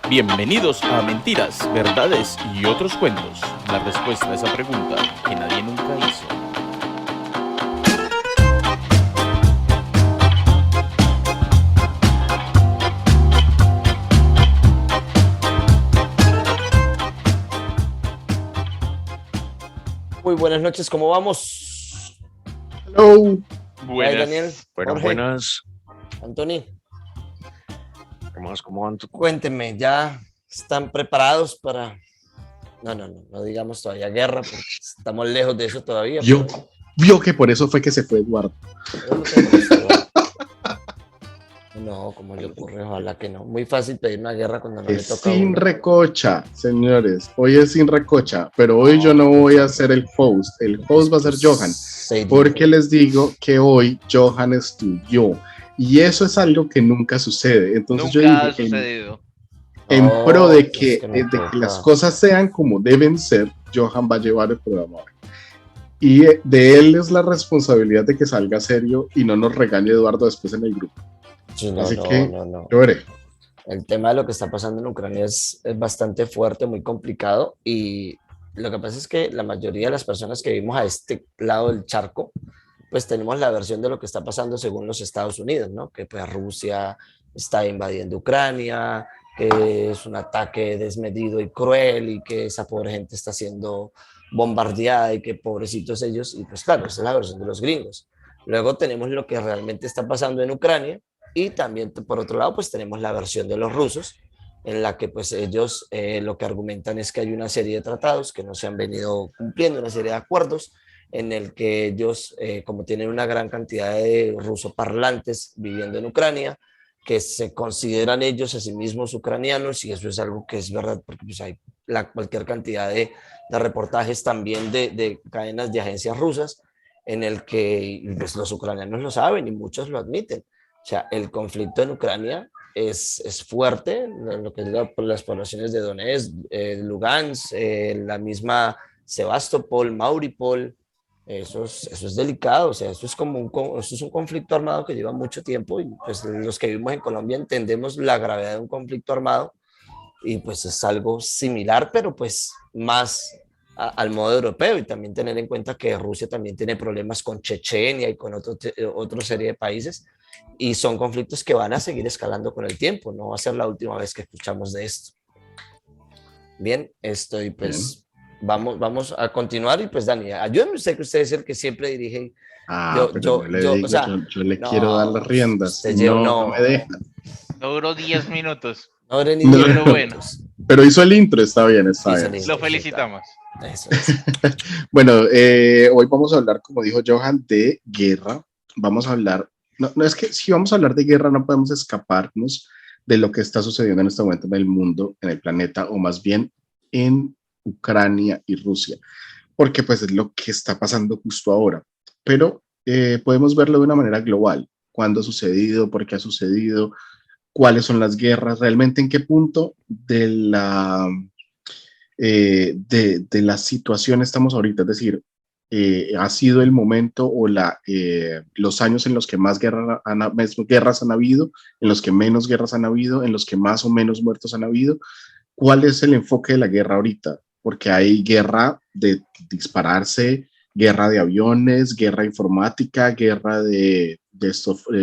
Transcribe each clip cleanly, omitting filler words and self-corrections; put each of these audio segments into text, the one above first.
Bienvenidos a Mentiras, Verdades y otros cuentos. La respuesta a esa pregunta que nadie nunca hizo. Muy buenas noches, ¿cómo vamos? Hello. Buenas. Daniel, Buenas, Jorge, buenas. Antoni, ¿Cómo van? cuéntenme, ¿ya están preparados para... No digamos todavía guerra, porque estamos lejos de eso todavía. Vio que por eso fue que se fue Eduardo. No, como le ocurre, ojalá que no. Muy fácil pedir una guerra cuando no le toca Sin a uno. recocha, señores. Hoy es sin recocha, pero hoy yo no voy a ser el host. El host va a ser Johan, porque les digo que hoy Johan estudió. Y eso es algo que nunca sucede. Entonces Nunca yo ha dije, sucedido. en pro de pues que las cosas sean como deben ser, Johan va a llevar el programa hoy. Y de él es la responsabilidad de que salga serio y no nos regañe Eduardo después en el grupo. Sí, Así que no. yo veré. El tema de lo que está pasando en Ucrania es bastante fuerte, muy complicado, y lo que pasa es que la mayoría de las personas que vivimos a este lado del charco, pues tenemos la versión de lo que está pasando según los Estados Unidos, ¿no? Que pues Rusia está invadiendo Ucrania, que es un ataque desmedido y cruel y que esa pobre gente está siendo bombardeada y que pobrecitos ellos, y pues claro, esa es la versión de los gringos. Luego tenemos lo que realmente está pasando en Ucrania y también por otro lado pues tenemos la versión de los rusos en la que pues ellos lo que argumentan es que hay una serie de tratados que no se han venido cumpliendo, una serie de acuerdos en el que ellos, como tienen una gran cantidad de rusoparlantes viviendo en Ucrania, que se consideran ellos a sí mismos ucranianos, y eso es algo que es verdad, porque pues hay cualquier cantidad de reportajes también de cadenas de agencias rusas, en el que pues, los ucranianos lo saben y muchos lo admiten. O sea, el conflicto en Ucrania es fuerte, lo que es las poblaciones de Donetsk, Lugansk, la misma Sebastopol, Mariupol. Eso es delicado, o sea, eso es un conflicto armado que lleva mucho tiempo, y pues los que vivimos en Colombia entendemos la gravedad de un conflicto armado, y pues es algo similar, pero pues más al modo europeo, y también tener en cuenta que Rusia también tiene problemas con Chechenia y con otra serie de países, y son conflictos que van a seguir escalando con el tiempo, no va a ser la última vez que escuchamos de esto. Bien, estoy pues... Bien. Vamos a continuar, y pues Dani, ayúdenme usted, que usted es el que siempre dirige. Yo le quiero dar las riendas. No me dejan. No duró 10 minutos. No duré ni 10 minutos. Pero hizo el intro, está bien. Lo felicitamos. Eso. Bueno, hoy vamos a hablar, como dijo Johan, de guerra. Vamos a hablar, no es que si vamos a hablar de guerra no podemos escaparnos de lo que está sucediendo en este momento en el mundo, en el planeta, o más bien en Ucrania y Rusia, porque pues es lo que está pasando justo ahora, pero podemos verlo de una manera global: cuándo ha sucedido, por qué ha sucedido, cuáles son las guerras, realmente en qué punto de la situación estamos ahorita, es decir, ha sido el momento o los años en los que más guerras han habido, en los que menos guerras han habido, en los que más o menos muertos han habido. ¿Cuál es el enfoque de la guerra ahorita? Porque hay guerra de dispararse, guerra de aviones, guerra informática, guerra de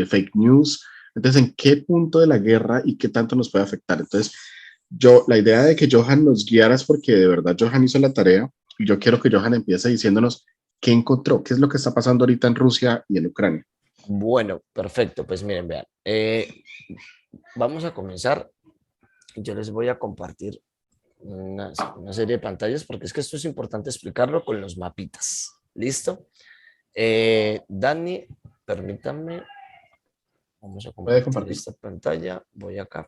fake news. Entonces, ¿en qué punto de la guerra y qué tanto nos puede afectar? Entonces, la idea de que Johan nos guiara es porque de verdad Johan hizo la tarea, y yo quiero que Johan empiece diciéndonos qué encontró, qué es lo que está pasando ahorita en Rusia y en Ucrania. Bueno, perfecto. Pues miren, vean, vamos a comenzar. Yo les voy a compartir una serie de pantallas, porque es que esto es importante explicarlo con los mapitas. ¿Listo? Dani, permítanme. Vamos a compartir esta pantalla. Voy acá.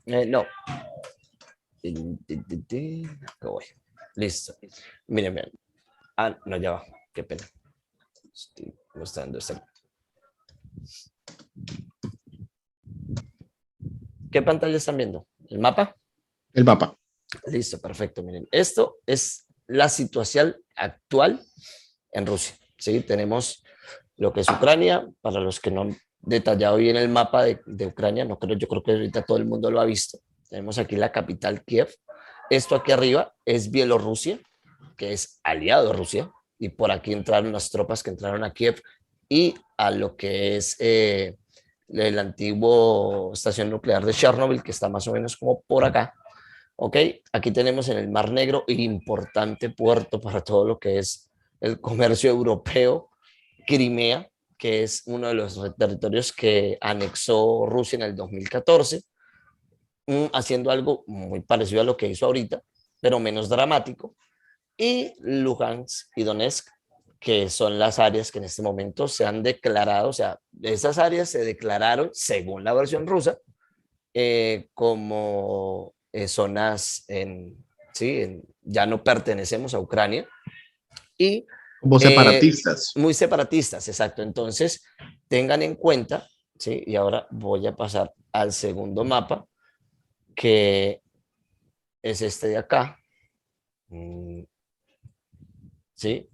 No. Voy. Listo. Miren, vean. No, ya va. Qué pena. Estoy mostrando esto. ¿Qué pantalla están viendo? ¿El mapa? El mapa. Listo, perfecto. Miren, esto es la situación actual en Rusia. ¿Sí? Tenemos lo que es Ucrania. Para los que no detallado bien el mapa de Ucrania, no creo, yo creo que ahorita todo el mundo lo ha visto. Tenemos aquí la capital Kiev. Esto aquí arriba es Bielorrusia, que es aliado de Rusia, y por aquí entraron las tropas que entraron a Kiev y a lo que es la antigua estación nuclear de Chernobyl, que está más o menos como por acá. Ok, aquí tenemos en el Mar Negro importante puerto para todo lo que es el comercio europeo, Crimea, que es uno de los territorios que anexó Rusia en el 2014, haciendo algo muy parecido a lo que hizo ahorita, pero menos dramático, y Luhansk y Donetsk, que son las áreas que en este momento se han declarado, o sea, esas áreas se declararon, según la versión rusa, como zonas ya no pertenecemos a Ucrania, y Como separatistas. muy separatistas, exacto. Entonces, tengan en cuenta, ¿sí? Y ahora voy a pasar al segundo mapa, que es este de acá. ¿Sí?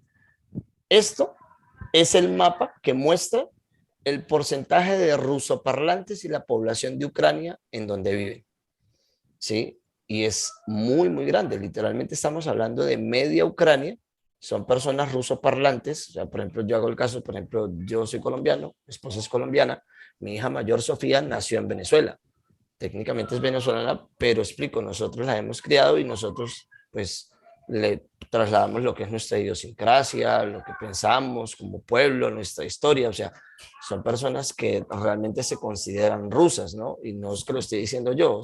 Esto es el mapa que muestra el porcentaje de rusoparlantes y la población de Ucrania en donde viven. ¿Sí? Y es muy, muy grande. Literalmente estamos hablando de media Ucrania. Son personas rusoparlantes. O sea, por ejemplo, yo hago el caso, por ejemplo, yo soy colombiano, mi esposa es colombiana, mi hija mayor Sofía nació en Venezuela. Técnicamente es venezolana, pero explico, nosotros la hemos criado y nosotros pues le trasladamos lo que es nuestra idiosincrasia, lo que pensamos como pueblo, nuestra historia, o sea, son personas que realmente se consideran rusas, ¿no? Y no es que lo esté diciendo yo,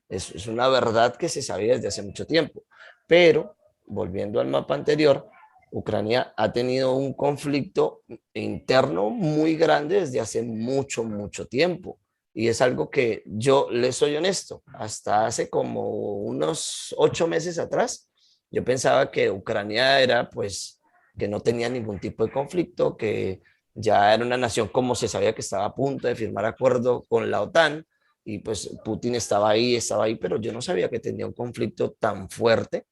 es una verdad que se sabía desde hace mucho tiempo. Pero, volviendo al mapa anterior, Ucrania ha tenido un conflicto interno muy grande desde hace mucho, mucho tiempo. Y es algo que yo les soy honesto, hasta hace como unos 8 meses atrás, yo pensaba que Ucrania era pues que no tenía ningún tipo de conflicto, que ya era una nación como se sabía que estaba a punto de firmar acuerdo con la OTAN y pues Putin estaba ahí, pero yo no sabía que tenía un conflicto tan fuerte.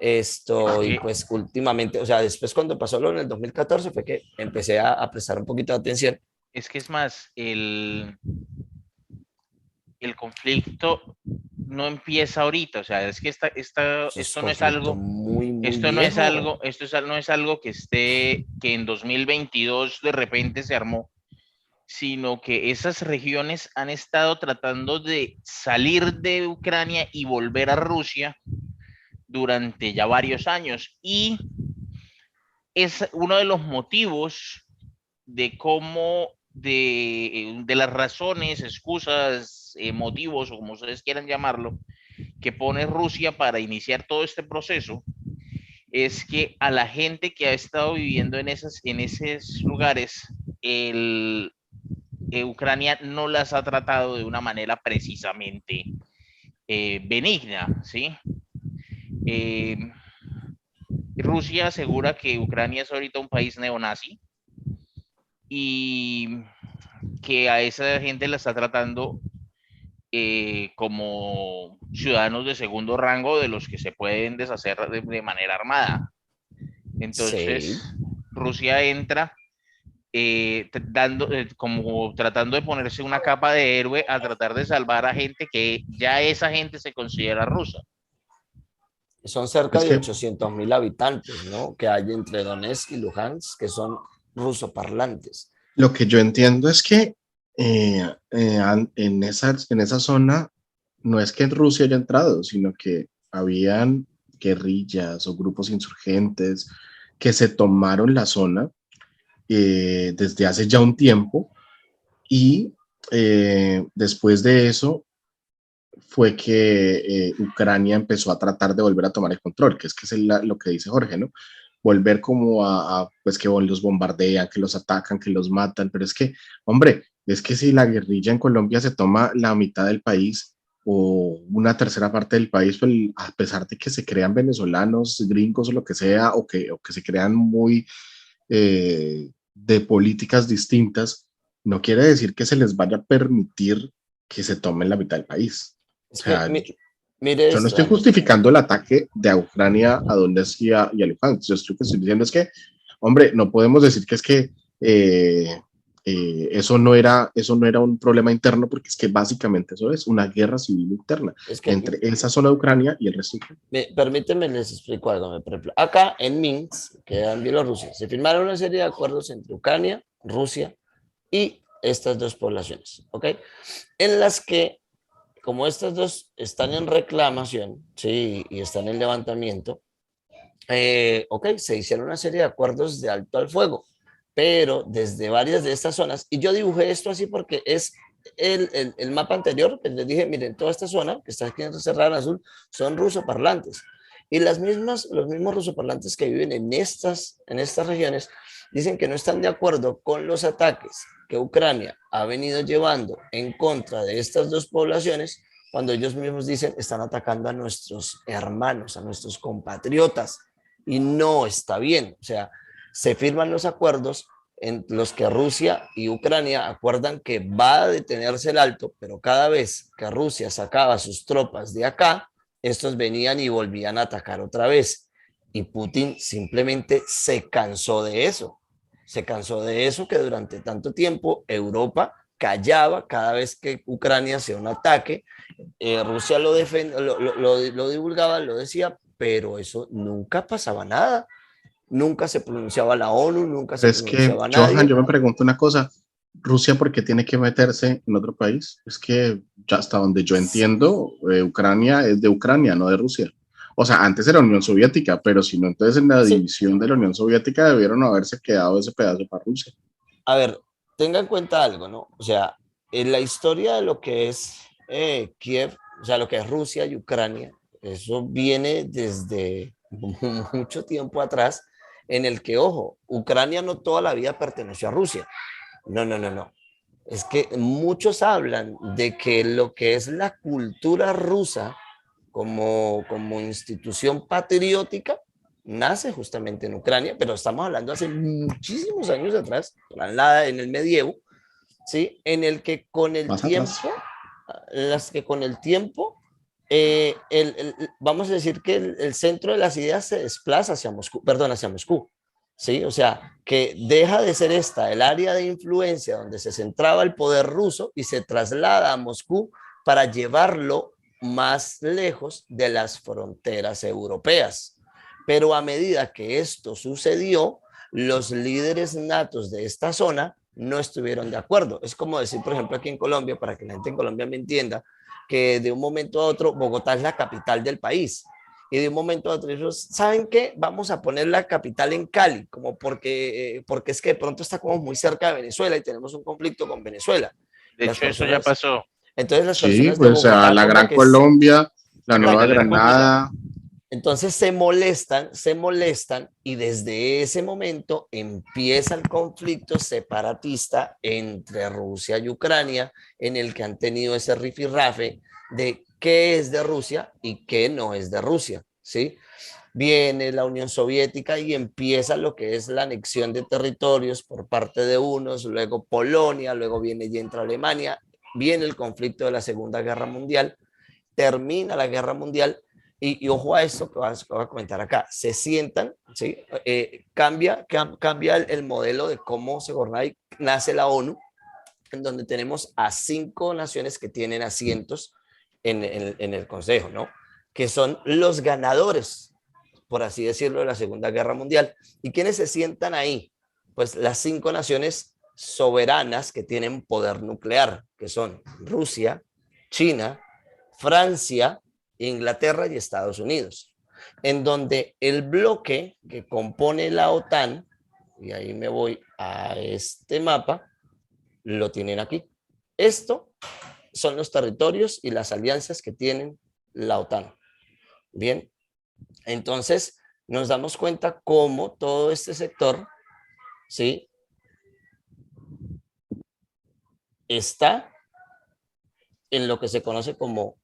Es Y que, pues últimamente, o sea, después cuando pasó lo en el 2014 fue que empecé a prestar un poquito de atención. es más, el conflicto no empieza ahorita, o sea, es que Eso es esto no es conflicto algo, muy, muy viejo. no es algo que en 2022 de repente se armó, sino que esas regiones han estado tratando de salir de Ucrania y volver a Rusia durante ya varios años. Y es uno de los motivos de cómo, de las razones, excusas, motivos, o como ustedes quieran llamarlo, que pone Rusia para iniciar todo este proceso, es que a la gente que ha estado viviendo en esos lugares, Ucrania no las ha tratado de una manera precisamente benigna, ¿sí? Eh, Rusia asegura que Ucrania es ahorita un país neonazi y que a esa gente la está tratando como ciudadanos de segundo rango de los que se pueden deshacer de manera armada. Sí, Entonces, Rusia entra como tratando de ponerse una capa de héroe a tratar de salvar a gente que ya esa gente se considera rusa. son cerca Es de que 800.000 habitantes, ¿no? Que hay entre Donetsk y Luhansk, que son rusoparlantes. lo que yo entiendo es que en esa zona no es que Rusia haya entrado, sino que habían guerrillas o grupos insurgentes que se tomaron la zona desde hace ya un tiempo y después de eso fue que Ucrania empezó a tratar de volver a tomar el control, que es lo que dice Jorge, ¿no? Volver como pues que los bombardean, que los atacan, que los matan, pero es que, hombre, es que si la guerrilla en Colombia se toma la mitad del país o una tercera parte del país, pues a pesar de que se crean venezolanos, gringos o lo que sea, o que se crean muy de políticas distintas, no quiere decir que se les vaya a permitir que se tomen la mitad del país. O Es que, sea, mire yo no esto, estoy Dani. justificando el ataque de Ucrania a Donetsk y a Luhansk. Yo lo que estoy diciendo es que, hombre, no podemos decir que es que eso no era un problema interno, porque es que básicamente eso es una guerra civil interna Es que, entre esa zona de Ucrania y el resto de Ucrania. permíteme, les explico algo. Por ejemplo, acá en Minsk, que era en Bielorrusia, se firmaron una serie de acuerdos entre Ucrania, Rusia y estas dos poblaciones, ¿ok? En las que, como estas dos están en reclamación, ¿sí? Y están en levantamiento, ok, se hicieron una serie de acuerdos de alto al fuego, pero desde varias de estas zonas, y yo dibujé esto así porque es el mapa anterior, que les dije, miren, toda esta zona que está aquí cerrada en azul son rusoparlantes. Y los mismos rusoparlantes que viven en estas regiones dicen que no están de acuerdo con los ataques que Ucrania ha venido llevando en contra de estas dos poblaciones, cuando ellos mismos dicen están atacando a nuestros hermanos, a nuestros compatriotas, y no está bien. O sea, se firman los acuerdos en los que Rusia y Ucrania acuerdan que va a detenerse el alto, pero cada vez que Rusia sacaba sus tropas de acá, estos venían y volvían a atacar otra vez. Y Putin simplemente se cansó de eso. Se cansó de eso, que durante tanto tiempo Europa callaba cada vez que Ucrania hacía un ataque. Rusia lo divulgaba, lo decía, pero eso nunca pasaba nada. Nunca se pronunciaba la ONU, nunca se Es que, pronunciaba Johan, nadie. yo me pregunto una cosa, ¿Rusia por qué tiene que meterse en otro país? Es que ya hasta donde yo entiendo, Ucrania es de Ucrania, no de Rusia. O sea, antes era Unión Soviética, pero si no, entonces en la Sí, división de la Unión Soviética debieron haberse quedado ese pedazo para Rusia. a ver, tenga en cuenta algo, ¿no? O sea, en la historia de lo que es Kiev, o sea, lo que es Rusia y Ucrania, eso viene desde mucho tiempo atrás, en el que, ojo, Ucrania no toda la vida perteneció a Rusia. No, no, no, no. Es que muchos hablan de que lo que es la cultura rusa como institución patriótica nace justamente en Ucrania, pero estamos hablando hace muchísimos años atrás, en el medievo, ¿sí? En el que con el Más tiempo, atrás. las que con el tiempo, vamos a decir que el centro de las ideas se desplaza hacia Moscú, perdón, hacia Moscú, ¿sí? O sea, que deja de ser esta el área de influencia donde se centraba el poder ruso y se traslada a Moscú para llevarlo más lejos de las fronteras europeas. Pero a medida que esto sucedió, los líderes natos de esta zona no estuvieron de acuerdo. Es como decir, por ejemplo, aquí en Colombia, para que la gente en Colombia me entienda, que de un momento a otro Bogotá es la capital del país. Y de un momento a otro ellos, ¿saben qué? Vamos a poner la capital en Cali, como porque es que de pronto está como muy cerca de Venezuela y tenemos un conflicto con Venezuela. De Las hecho, eso ya personas, pasó. entonces las Sí, personas de pues a Bogotá la como Gran que Colombia, la La Nueva Gran Colombia. Granada. entonces se molestan y desde ese momento empieza el conflicto separatista entre Rusia y Ucrania, en el que han tenido ese rifirrafe de qué es de Rusia y qué no es de Rusia, ¿sí? Viene la Unión Soviética y empieza lo que es la anexión de territorios por parte de unos, luego Polonia, luego viene y entra Alemania, viene el conflicto de la Segunda Guerra Mundial, termina la Guerra Mundial y ojo a esto que voy a comentar acá, se sientan, ¿sí? Cambia el modelo de cómo se gobierna y nace la ONU, en donde tenemos a 5 naciones que tienen asientos en el Consejo, ¿no? Que son los ganadores, por así decirlo, de la Segunda Guerra Mundial. ¿Y quiénes se sientan ahí? Pues las 5 naciones soberanas que tienen poder nuclear, que son Rusia, China, Francia, Inglaterra y Estados Unidos, en donde el bloque que compone la OTAN, y ahí me voy a este mapa, lo tienen aquí. Esto son los territorios y las alianzas que tienen la OTAN. Bien, entonces nos damos cuenta cómo todo este sector, ¿sí? Está en lo que se conoce como,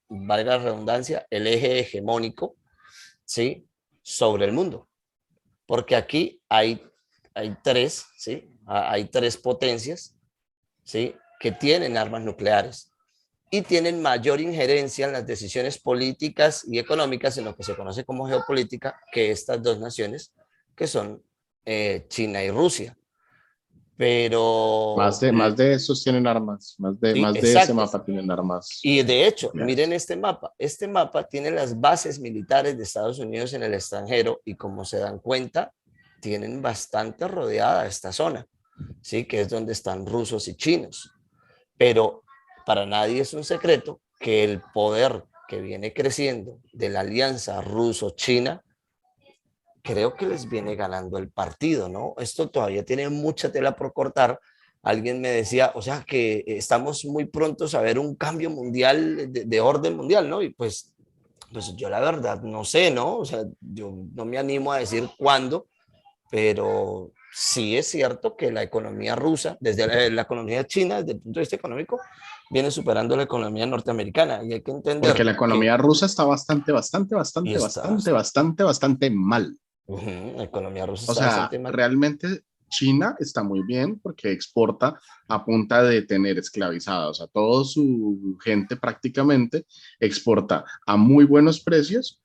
valga la redundancia, el eje hegemónico, ¿sí? Sobre el mundo. Porque aquí hay 3, ¿sí? Hay 3 potencias, ¿sí? Que tienen armas nucleares y tienen mayor injerencia en las decisiones políticas y económicas en lo que se conoce como geopolítica que estas 2 naciones, que son China y Rusia. pero Más de esos tienen armas, sí, más de ese exacto. mapa tienen armas. Y de hecho, Yes. miren este mapa. Este mapa tiene las bases militares de Estados Unidos en el extranjero y como se dan cuenta, tienen bastante rodeada esta zona, ¿sí? Que es donde están rusos y chinos. Pero para nadie es un secreto que el poder que viene creciendo de la alianza ruso-china, creo que les viene ganando el partido, ¿no? Esto todavía tiene mucha tela por cortar. Alguien me decía, o sea, que estamos muy prontos a ver un cambio mundial, de orden mundial, ¿no? Y pues yo la verdad no sé, ¿no? O sea, yo no me animo a decir cuándo, pero sí es cierto que la economía rusa, desde la economía china, desde el punto de vista económico, viene superando la economía norteamericana y hay que Porque entender la que economía rusa está y está, bastante mal. la economía rusa O está sea, bastante mal. realmente China está muy bien porque exporta a punta de tener esclavizados a toda su gente prácticamente, exporta a muy buenos precios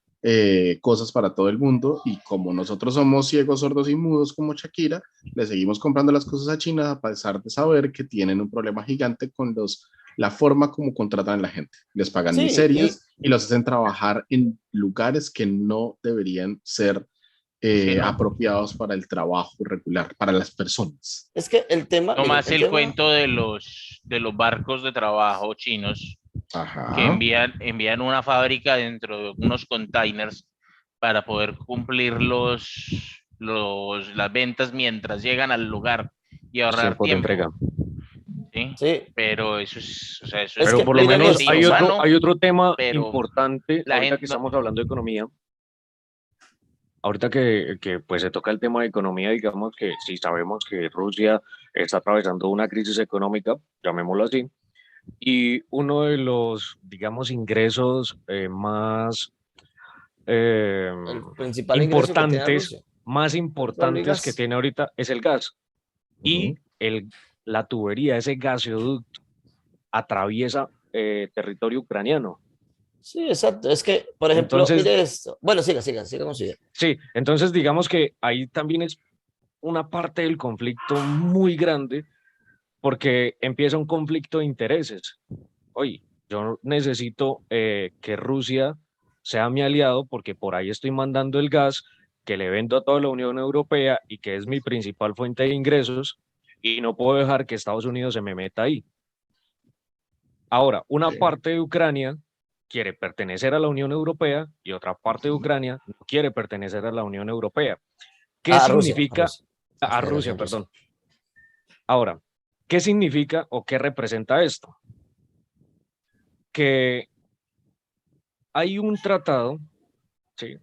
cosas para todo el mundo y como nosotros somos ciegos, sordos y mudos como Shakira, le seguimos comprando las cosas a China a pesar de saber que tienen un problema gigante con la forma como contratan a la gente. Les pagan Sí, miserias y los hacen trabajar en lugares que no deberían ser Sí, ¿no? apropiados para el trabajo regular, para las personas. es que el tema, No miren, más el el tema, cuento de los barcos de trabajo chinos que Ajá. envían una fábrica dentro de unos containers para poder cumplir las ventas mientras llegan al lugar y Los ahorrar tiempos de tiempo, entrega. ¿sí? sí, Pero eso es, o sea, eso es es Pero que por lo miren menos completamente esto, inhumano, hay otro tema pero importante, la ahorita gente, que no, estamos hablando de economía, ahorita que pues se toca el tema de economía, digamos que si sabemos que Rusia está atravesando una crisis económica, llamémoslo así, y uno de los, digamos, ingresos eh, el principal ingreso que tiene Rusia, más petróleo y importantes que gas. tiene ahorita es el gas. Uh-huh. Y la tubería, ese gasoducto, atraviesa territorio ucraniano. Sí, exacto. Es que, por ejemplo, Entonces, mire esto. Bueno, siga con su idea. sí, entonces digamos que ahí también es una parte del conflicto muy grande porque empieza un conflicto de intereses. Oye, yo necesito que Rusia sea mi aliado porque por ahí estoy mandando el gas que le vendo a toda la Unión Europea y que es mi principal fuente de ingresos y no puedo dejar que Estados Unidos se me meta ahí. Ahora, una Sí. parte de Ucrania quiere pertenecer a la Unión Europea y otra parte de Ucrania no quiere pertenecer a la Unión Europea. ¿Qué Ah, Rusia, significa la a Rusia, Federación Rusa. perdón? Ahora, ¿qué significa o qué representa esto? Que hay un tratado, ¿sí?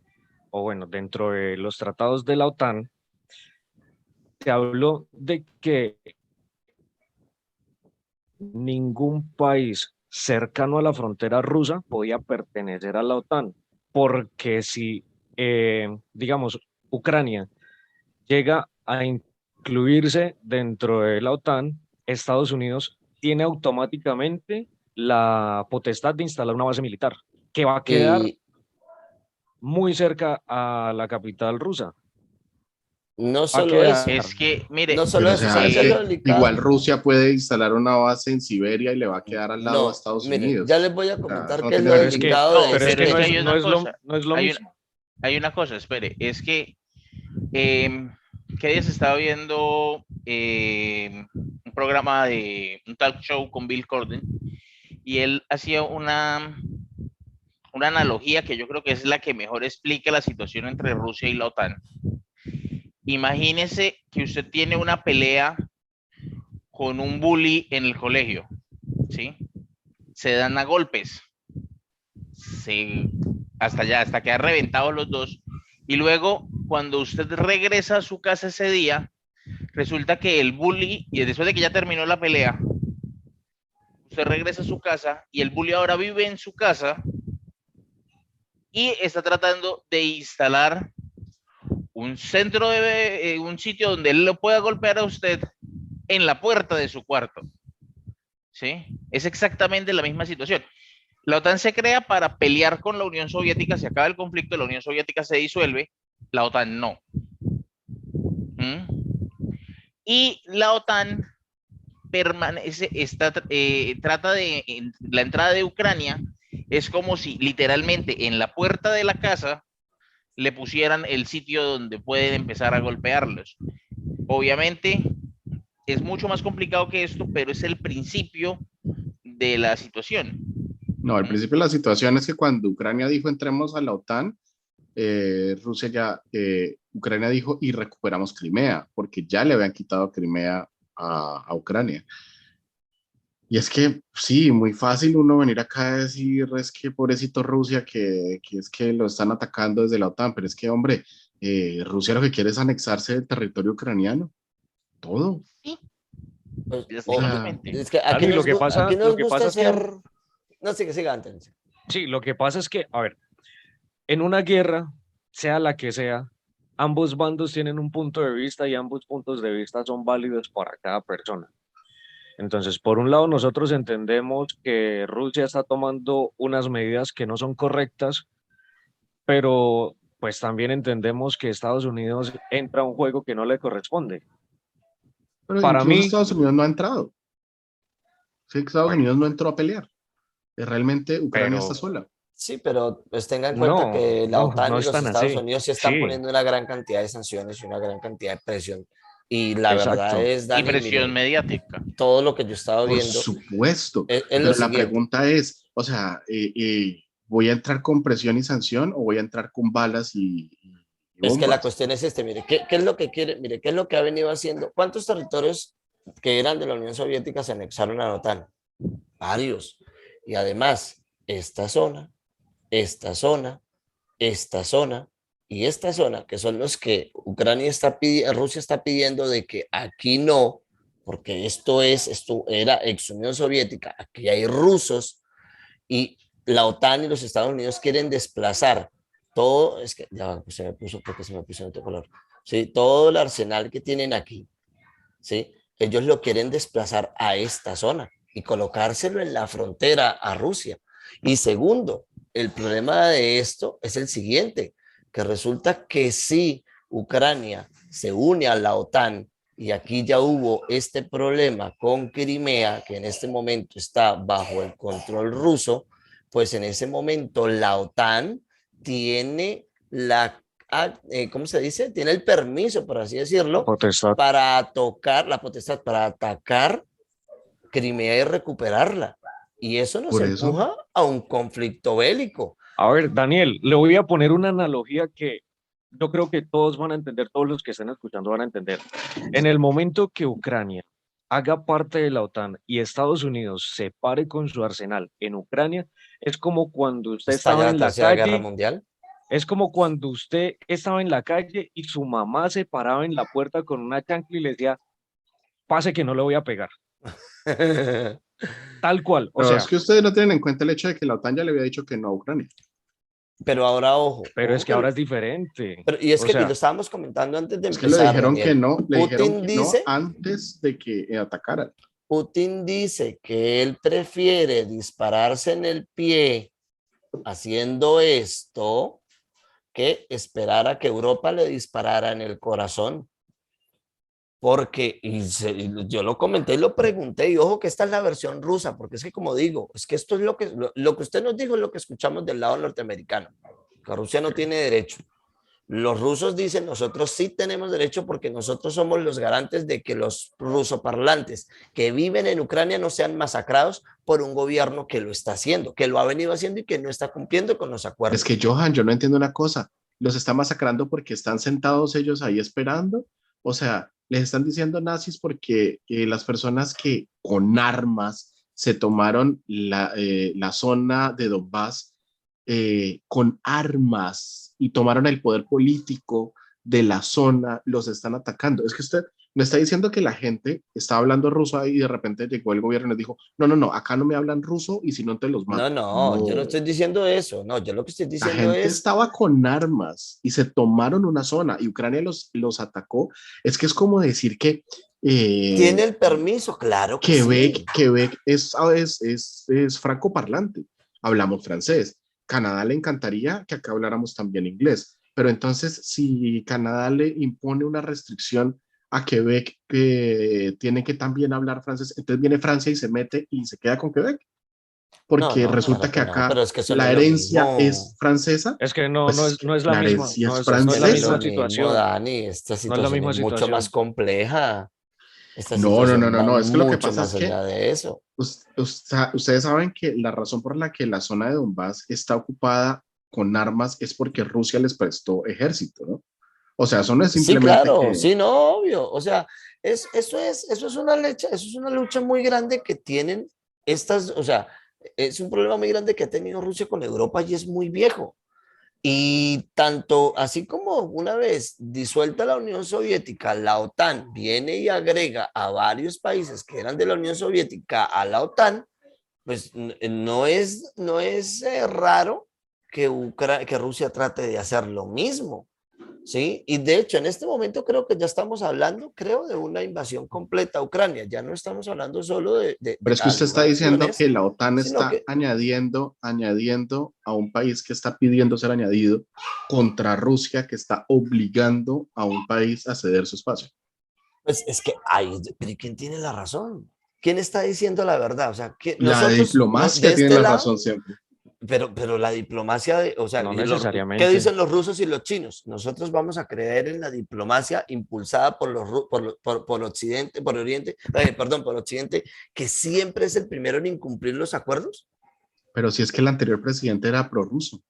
O bueno, dentro de los tratados de la OTAN, se habló de que ningún país cercano a la frontera rusa podía pertenecer a la OTAN, porque si, digamos, Ucrania llega a incluirse dentro de la OTAN, Estados Unidos tiene automáticamente la potestad de instalar una base militar, que va a quedar Y muy cerca a la capital rusa. no Va a solo eso, quedar, es que, no mire, solo Pero o eso, sea, ¿sabe es qué es que lo igual delicado? Rusia puede instalar una base en Siberia y le va a quedar al lado a No, Estados miren, ya les Unidos. voy a O sea, comentar no qué es tiene lo pero es sentido. que, delicado no, de pero es este pero que es que tema. no es lo hay, mismo. hay una cosa, espere, es que ¿qué días estaba viendo un programa de un talk show con Bill Corden y él hacía una analogía que yo creo que es la que mejor explica la situación entre Rusia y la OTAN. Imagínese que usted tiene una pelea con un bully en el colegio, ¿sí? Se dan a golpes, hasta quedar reventados los dos. Y luego, cuando usted regresa a su casa ese día, resulta que el bully, y después de que ya terminó la pelea, usted regresa a su casa y el bully ahora vive en su casa y está tratando de instalar un centro un sitio donde él lo pueda golpear a usted en la puerta de su cuarto. ¿Sí? Es exactamente la misma situación. La OTAN se crea para pelear con la Unión Soviética, se acaba el conflicto, la Unión Soviética se disuelve, la OTAN no. ¿Mm? Y la OTAN trata de, la entrada de Ucrania es como si literalmente en la puerta de la casa le pusieran el sitio donde pueden empezar a golpearlos. Obviamente es mucho más complicado que esto, pero es el principio de la situación. No, al principio la situación es que cuando Ucrania dijo entremos a la OTAN, Rusia ya, Ucrania dijo y recuperamos Crimea, porque ya le habían quitado Crimea a Ucrania. Y es que sí, muy fácil uno venir acá a decir es que pobrecito Rusia, que es que lo están atacando desde la OTAN, pero es que hombre, Rusia lo que quiere es anexarse del territorio ucraniano, todo. Sí, Pues, O sea, es que Dani, aquí lo nos que gusta pasa es que, hacer... No, siga antes. sí, lo que pasa es que, a ver, en una guerra, sea la que sea, ambos bandos tienen un punto de vista y ambos puntos de vista son válidos para cada persona. Entonces, por un lado, nosotros entendemos que Rusia está tomando unas medidas que no son correctas, pero pues también entendemos que Estados Unidos entra a un juego que no le corresponde. pero Para incluso mí, Estados Unidos no ha entrado. Sí, Estados bueno, Unidos no entró a pelear. Realmente Ucrania está pero sola. Sí, pero pues tenga en cuenta no, que la no, OTAN no y es los tan Estados así. Unidos sí están Sí, poniendo una gran cantidad de sanciones y una gran cantidad de presión. Y la verdad exacto. es, y Dani, presión mire, mediática. todo lo que yo estaba Por viendo supuesto, es lo pero la siguiente. pregunta es, o sea, ¿voy a entrar con presión y sanción o voy a entrar con balas y Es que la bombas? cuestión es este, mire, ¿qué es lo que quiere? Mire, ¿qué es lo que ha venido haciendo? ¿Cuántos territorios que eran de la Unión Soviética se anexaron a la OTAN? Varios. Y además, esta zona, esta zona y esta zona, que son los que Ucrania está pidiendo, Rusia está pidiendo de que aquí no, porque esto era ex Unión Soviética, aquí hay rusos y la OTAN y los Estados Unidos quieren desplazar todo, es que ya pues, se me puso, porque se me puso en otro color, ¿sí? Todo el arsenal que tienen aquí, ¿sí? Ellos lo quieren desplazar a esta zona y colocárselo en la frontera a Rusia. Y segundo, el problema de esto es el siguiente, que resulta que si Ucrania se une a la OTAN y aquí ya hubo este problema con Crimea, que en este momento está bajo el control ruso, pues en ese momento la OTAN tiene ¿cómo se dice? Tiene el permiso, por así decirlo, Potestad. para tocar la potestad, para atacar Crimea y recuperarla. Y eso nos Por eso, empuja a un conflicto bélico. A ver, Daniel, le voy a poner una analogía que yo creo que todos van a entender, todos los que estén escuchando van a entender. En el momento que Ucrania haga parte de la OTAN y Estados Unidos se pare con su arsenal en Ucrania, es como cuando usted Estalla estaba la en la Tercera Guerra calle, Mundial. es como cuando usted estaba en la calle y su mamá se paraba en la puerta con una chancla y le decía, pase que no le voy a pegar. Tal cual, o pero es sea, que ustedes no tienen en cuenta el hecho de que la OTAN ya le había dicho que no a Ucrania. Pero ahora, ojo, pero es ojo que que... ahora es diferente. y es O que y lo sea, estábamos comentando antes de Es que le empezar, dijeron que Daniel. no, le dijeron Putin que no dice, antes de que atacaran. Putin dice que él prefiere dispararse en el pie haciendo esto que esperar a que Europa le disparara en el corazón. Porque, yo lo comenté y lo pregunté, y ojo que esta es la versión rusa, porque es que como digo, es que esto es lo que usted nos dijo, es lo que escuchamos del lado norteamericano, que Rusia no tiene derecho. Los rusos dicen, nosotros sí tenemos derecho porque nosotros somos los garantes de que los rusoparlantes que viven en Ucrania no sean masacrados por un gobierno que lo está haciendo, que lo ha venido haciendo y que no está cumpliendo con los Es acuerdos. que Johan, yo no entiendo una cosa. ¿Los está masacrando porque están sentados ellos ahí esperando? O sea, les están diciendo nazis porque las personas que con armas se tomaron la zona de Donbass con armas y tomaron el poder político de la zona, los están atacando. Es que usted me está diciendo que la gente está hablando ruso ahí y de repente llegó el gobierno y les dijo, no, no, no, acá no me hablan ruso y si no te los No, mato. no, yo no No, estoy diciendo eso, no, yo lo que estoy la diciendo gente es, estaba con armas y se tomaron una zona y Ucrania los atacó. Es que es como decir que ¿tiene el permiso? Claro que Quebec, sí. Quebec es francoparlante, hablamos francés. Canadá le encantaría que acá habláramos también inglés, pero entonces si Canadá le impone una restricción a Quebec que tiene que también hablar francés. Entonces viene Francia y se mete y se queda con Quebec, No, porque no, resulta claro que que no, acá pero es que eso no es la lo herencia mismo. es francesa, Es que no, pues es que no es la la misma, herencia es no es la No es lo misma francesa. mismo, situación, Dani. Esta no es la situación misma es mucho más situación. compleja. Esta No, no, no, situación no, va no, es que lo que mucho pasa más es que allá de eso. ustedes saben que la razón por la que la zona de Donbass está ocupada con armas es porque Rusia les prestó ejército, ¿no? O sea, eso no es Sí, simplemente claro, que, sí, no, obvio. O sea, eso es eso es una lucha muy grande que tienen estas, o sea, es un problema muy grande que ha tenido Rusia con Europa y es muy viejo. Y tanto así como una vez disuelta la Unión Soviética, la OTAN viene y agrega a varios países que eran de la Unión Soviética a la OTAN, pues no es raro que, que Rusia trate de hacer lo mismo. Sí, y de hecho en este momento creo que ya estamos hablando, creo, de una invasión completa a Ucrania. Ya no estamos hablando solo pero de es que usted está algunas diciendo acciones, que la OTAN sino está que añadiendo a un país que está pidiendo ser añadido contra Rusia, que está obligando a un país a ceder su espacio. pues es que hay, pero ¿quién tiene la razón? ¿Quién está diciendo la verdad? O sea, que La nosotros no, de diplomacia tiene este la lado, razón siempre. pero la diplomacia, o sea, No ¿qué necesariamente. dicen los rusos y los chinos? Nosotros vamos a creer en la diplomacia impulsada por por Occidente, por Oriente, perdón, por Occidente, que siempre es el primero en incumplir los acuerdos. Pero si es que el anterior presidente era prorruso.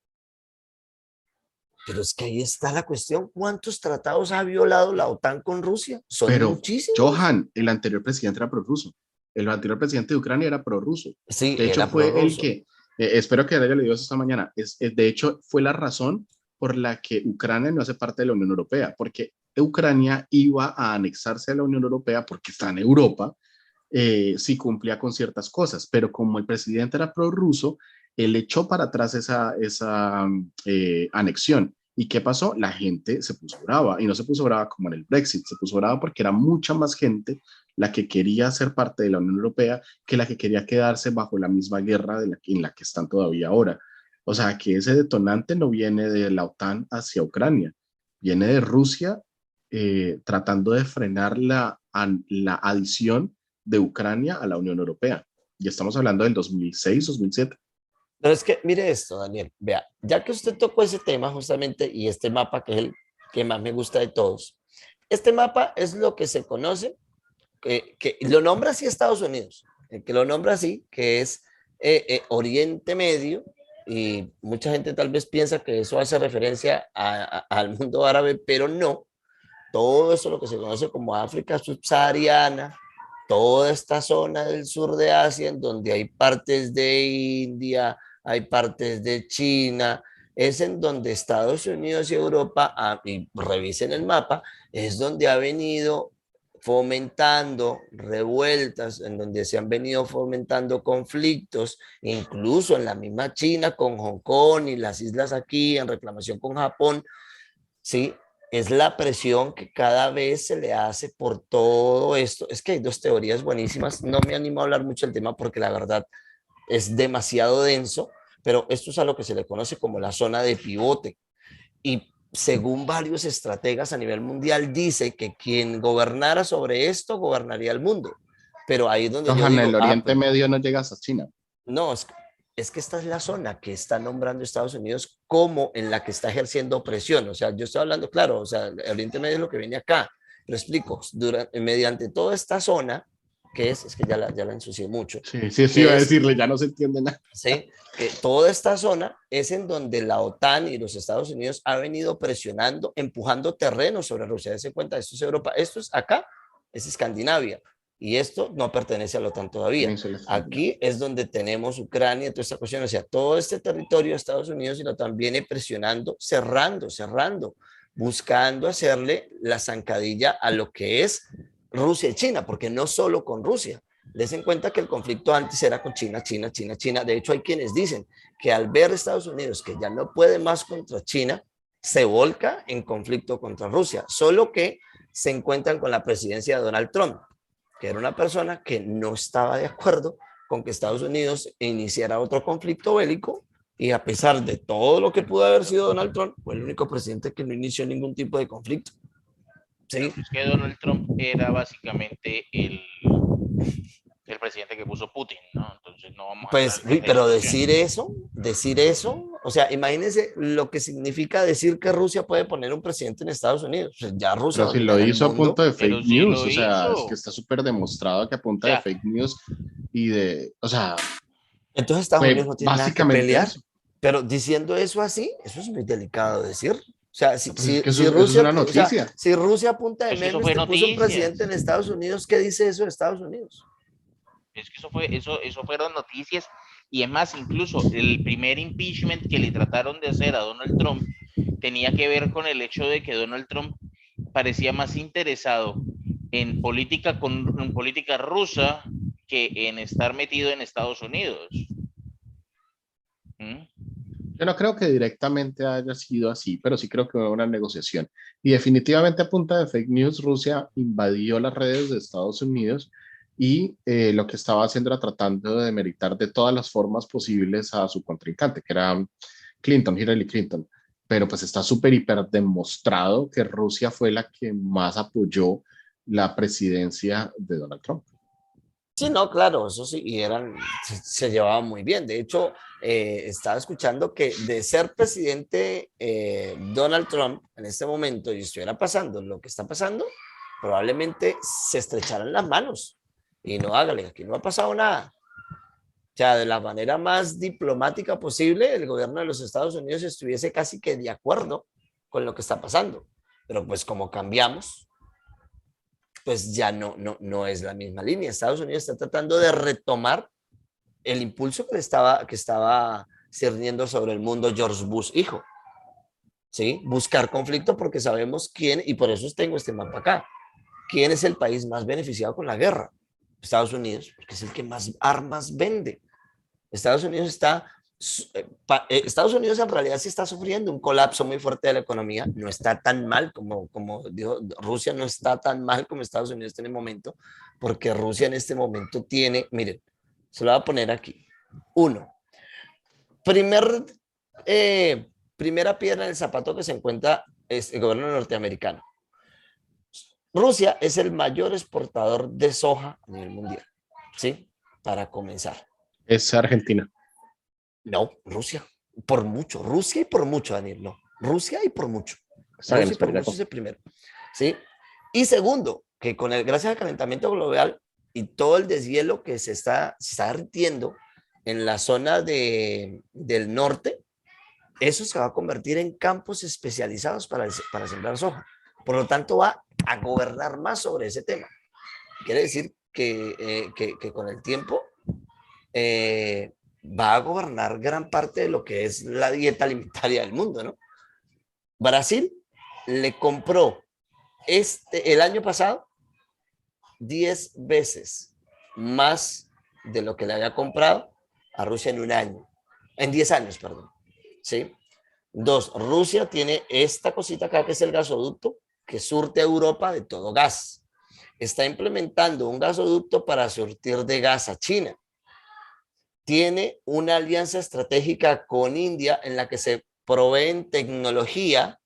Pero es que ahí está la cuestión. ¿Cuántos tratados ha violado la OTAN con Rusia? Son Pero muchísimos. Johan, el anterior presidente era prorruso. El anterior presidente de Ucrania era prorruso. Sí, De hecho, era fue el prorruso. que, espero que haya leído eso esta mañana, de hecho, fue la razón por la que Ucrania no hace parte de la Unión Europea, porque Ucrania iba a anexarse a la Unión Europea porque está en Europa, si cumplía con ciertas cosas, pero como el presidente era prorruso, él echó para atrás esa anexión. ¿Y qué pasó? La gente se puso brava y no se puso brava como en el Brexit, se puso brava porque era mucha más gente la que quería ser parte de la Unión Europea que la que quería quedarse bajo la misma guerra en la que están todavía ahora. O sea, que ese detonante no viene de la OTAN hacia Ucrania, viene de Rusia tratando de frenar la adición de Ucrania a la Unión Europea. Y estamos hablando del 2006, 2007. Pero es que, mire esto, Daniel. Vea, ya que usted tocó ese tema justamente y este mapa que es el que más me gusta de todos, este mapa es lo que se conoce, que lo nombra así Estados Unidos, que lo nombra así, que es Oriente Medio, y mucha gente tal vez piensa que eso hace referencia al mundo árabe, pero no. Todo eso lo que se conoce como África subsahariana, toda esta zona del sur de Asia, en donde hay partes de India, hay partes de China, es en donde Estados Unidos y Europa, y revisen el mapa, es donde ha venido fomentando revueltas, en donde se han venido fomentando conflictos, incluso en la misma China con Hong Kong y las islas aquí, en reclamación con Japón, ¿sí? Es la presión que cada vez se le hace por todo esto. Es que hay dos teorías buenísimas. No me animo a hablar mucho del tema porque la verdad es demasiado denso, pero esto es a lo que se le conoce como la zona de pivote. Y según varios estrategas a nivel mundial, dice que quien gobernara sobre esto gobernaría el mundo. Pero ahí es donde yo Johan, el digo, Oriente pues Medio no llega hasta China. no, es que esta es la zona que está nombrando Estados Unidos como en la que está ejerciendo presión. O sea, yo estoy hablando, claro, o sea, el Oriente Medio es lo que viene acá. Lo explico, mediante toda esta zona, que es que ya la ensucié mucho, Sí, sí, sí, iba que a es, decirle, ya no se entiende nada. ¿sí? Que toda esta zona es en donde la OTAN y los Estados Unidos ha venido presionando, empujando terreno sobre Rusia. Dense cuenta, esto es Europa, esto es acá, es Escandinavia, y esto no pertenece a la OTAN todavía. Península Escandinava. Aquí es donde tenemos Ucrania, toda esta cuestión, o sea, todo este territorio de Estados Unidos y la OTAN viene presionando, cerrando, buscando hacerle la zancadilla a lo que es Rusia y China, porque no solo con Rusia. Les en cuenta que el conflicto antes era con China. De hecho, hay quienes dicen que al ver Estados Unidos que ya no puede más contra China, se volca en conflicto contra Rusia. Solo que se encuentran con la presidencia de Donald Trump, que era una persona que no estaba de acuerdo con que Estados Unidos iniciara otro conflicto bélico, y a pesar de todo lo que pudo haber sido Donald Trump, fue el único presidente que no inició ningún tipo de conflicto. ¿sí? Es que Donald Trump era básicamente el presidente que puso Putin, ¿no? Entonces no vamos a Pues, entrar en uy, esa pero discusión. decir eso, o sea, imagínense lo que significa decir que Rusia puede poner un presidente en Estados Unidos. O sea, ya Rusia Pero si domina lo en el hizo a mundo. punto de Pero fake sí news, lo o sea, es hizo. que está súper demostrado que a O punta de sea, fake news y de, o sea, Entonces Estados Unidos fue no tiene nada que básicamente pelear, eso. pero diciendo eso así, eso es muy delicado de decir. O sea, Pues es que si eso es Rusia, una o sea, noticia. si Rusia a punta de es que eso memes fue te puso un presidente noticias. en Estados Unidos, ¿qué dice eso de Estados Unidos? Es que eso fueron noticias. Y es más, incluso el primer impeachment que le trataron de hacer a Donald Trump tenía que ver con el hecho de que Donald Trump parecía más interesado en en política rusa que en estar metido en Estados Unidos. ¿Mm? Yo no creo que directamente haya sido así, pero sí creo que hubo una negociación. Y definitivamente a punta de fake news, Rusia invadió las redes de Estados Unidos y lo que estaba haciendo era tratando de demeritar de todas las formas posibles a su contrincante, que era Clinton, Hillary Clinton. Pero pues está súper hiper demostrado que Rusia fue la que más apoyó la presidencia de Donald Trump. Sí, no, claro, eso sí, y se llevaban muy bien. De hecho, estaba escuchando que de ser presidente Donald Trump en este momento y estuviera pasando lo que está pasando, probablemente se estrecharan las manos y no hágale, aquí no ha pasado nada. O sea, de la manera más diplomática posible, el gobierno de los Estados Unidos estuviese casi que de acuerdo con lo que está pasando. Pero pues como cambiamos, pues ya no es la misma línea. Estados Unidos está tratando de retomar el impulso que estaba cerniendo sobre el mundo George Bush hijo. ¿Sí? Buscar conflicto porque sabemos quién, y por eso tengo este mapa acá, quién es el país más beneficiado con la guerra. Estados Unidos, porque es el que más armas vende. Estados Unidos Estados Unidos en realidad sí está sufriendo un colapso muy fuerte de la economía, no está tan mal como dijo Rusia, no está tan mal como Estados Unidos en el momento, porque Rusia en este momento tiene, miren, se lo voy a poner aquí. Uno, primer, primera piedra en el zapato que se encuentra es el gobierno norteamericano. Rusia es el mayor exportador de soja a nivel mundial, ¿sí? Para comenzar. Es Argentina. No, Rusia, por mucho, Rusia y por mucho, Daniel, no, Rusia y por mucho, Está bien, Rusia y por mucho es el primero, ¿sí? Y segundo, que gracias al calentamiento global y todo el deshielo que se está derritiendo en la zona del norte, eso se va a convertir en campos especializados para sembrar soja. Por lo tanto, va a gobernar más sobre ese tema. Quiere decir que con el tiempo va a gobernar gran parte de lo que es la dieta alimentaria del mundo, ¿no? Brasil le compró el año pasado 10 veces más de lo que le había comprado a Rusia en un año, en 10 años, perdón. ¿Sí? Dos, Rusia tiene esta cosita acá que es el gasoducto que surte a Europa de todo gas. Está implementando un gasoducto para surtir de gas a China. Tiene una alianza estratégica con India en la que se proveen tecnología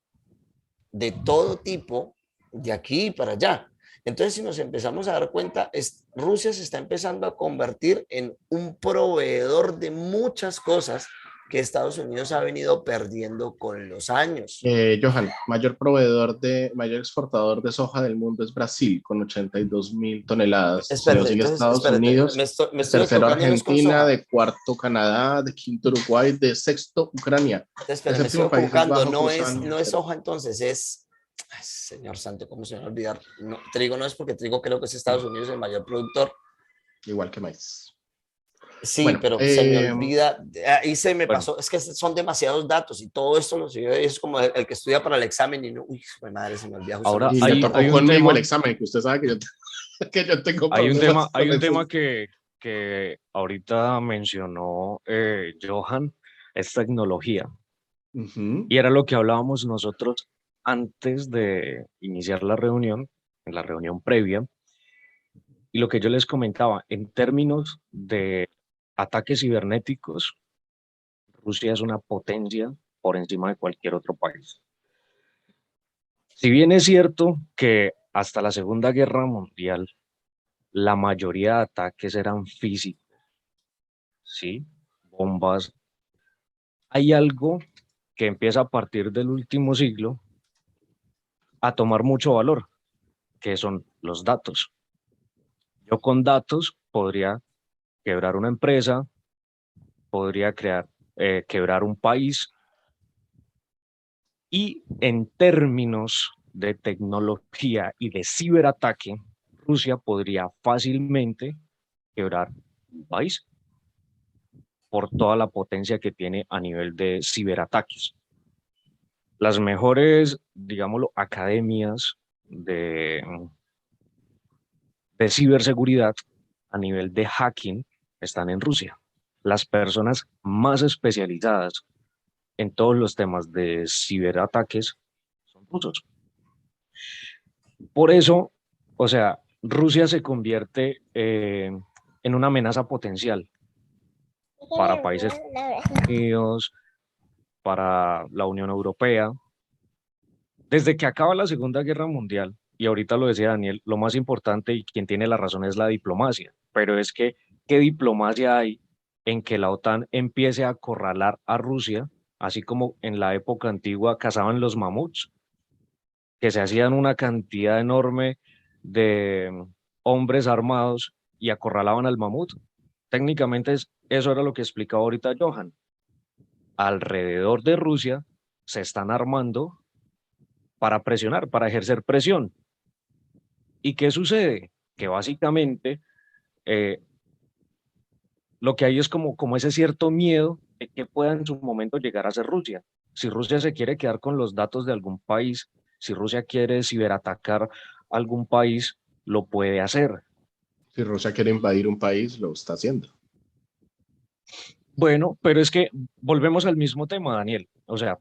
de todo tipo de aquí para allá. Entonces, si nos empezamos a dar cuenta, Rusia se está empezando a convertir en un proveedor de muchas cosas que Estados Unidos ha venido perdiendo con los años. Johan, mayor exportador de soja del mundo es Brasil, con 82.000 toneladas. Se lo Espérate, sigue entonces, Estados espérate, Unidos, me de estoy tercero equivocando, no es con Argentina, soja. de cuarto Canadá, de quinto Uruguay, de sexto Ucrania. El Espérate, me estoy séptimo Países equivocando, Bajos cruzan no es cero. soja entonces, es... Ay, señor santo, ¿cómo se me va a olvidar? No, trigo no es porque trigo creo que es Estados Unidos el mayor productor. Igual que maíz. Sí, Bueno, pero se me olvida, ahí se me pasó, es que son demasiados datos y todo esto lo sé, es como el que estudia para el examen y no, uy, mi madre, se me olvida Ahora y justamente. le hay, tocó hay un conmigo el tema, examen, que usted sabe que que yo tengo hay un problemas tema, hay con un eso. tema que ahorita mencionó Johan, es tecnología. Y era lo que hablábamos nosotros antes de iniciar la reunión, en la reunión previa, y lo que yo les comentaba, en términos de ataques cibernéticos, Rusia es una potencia por encima de cualquier otro país. Si bien es cierto que hasta la Segunda Guerra Mundial la mayoría de ataques eran físicos, ¿sí? Bombas. Hay algo que empieza a partir del último siglo a tomar mucho valor, que son los datos. Yo con datos podría quebrar una empresa, podría quebrar un país, y en términos de tecnología y de ciberataque, Rusia podría fácilmente quebrar un país por toda la potencia que tiene a nivel de ciberataques. Las mejores, digámoslo, academias de ciberseguridad a nivel de hacking están en Rusia. Las personas más especializadas en todos los temas de ciberataques son rusos. Por eso, o sea, Rusia se convierte en una amenaza potencial para países unidos, para la Unión Europea. Desde que acaba la Segunda Guerra Mundial, y ahorita lo decía Daniel, lo más importante y quien tiene la razón es la diplomacia, pero es que, ¿qué diplomacia hay en que la OTAN empiece a acorralar a Rusia, así como en la época antigua cazaban los mamuts, que se hacían una cantidad enorme de hombres armados y acorralaban al mamut? Técnicamente eso era lo que explicaba ahorita Johan. Alrededor de Rusia se están armando para presionar, para ejercer presión. ¿Y qué sucede? Que básicamente eh, lo que hay es como ese cierto miedo de que pueda en su momento llegar a ser Rusia. Si Rusia se quiere quedar con los datos de algún país, si Rusia quiere ciberatacar algún país, lo puede hacer. Si Rusia quiere invadir un país, lo está haciendo. Bueno, pero es que volvemos al mismo tema, Daniel. O sea,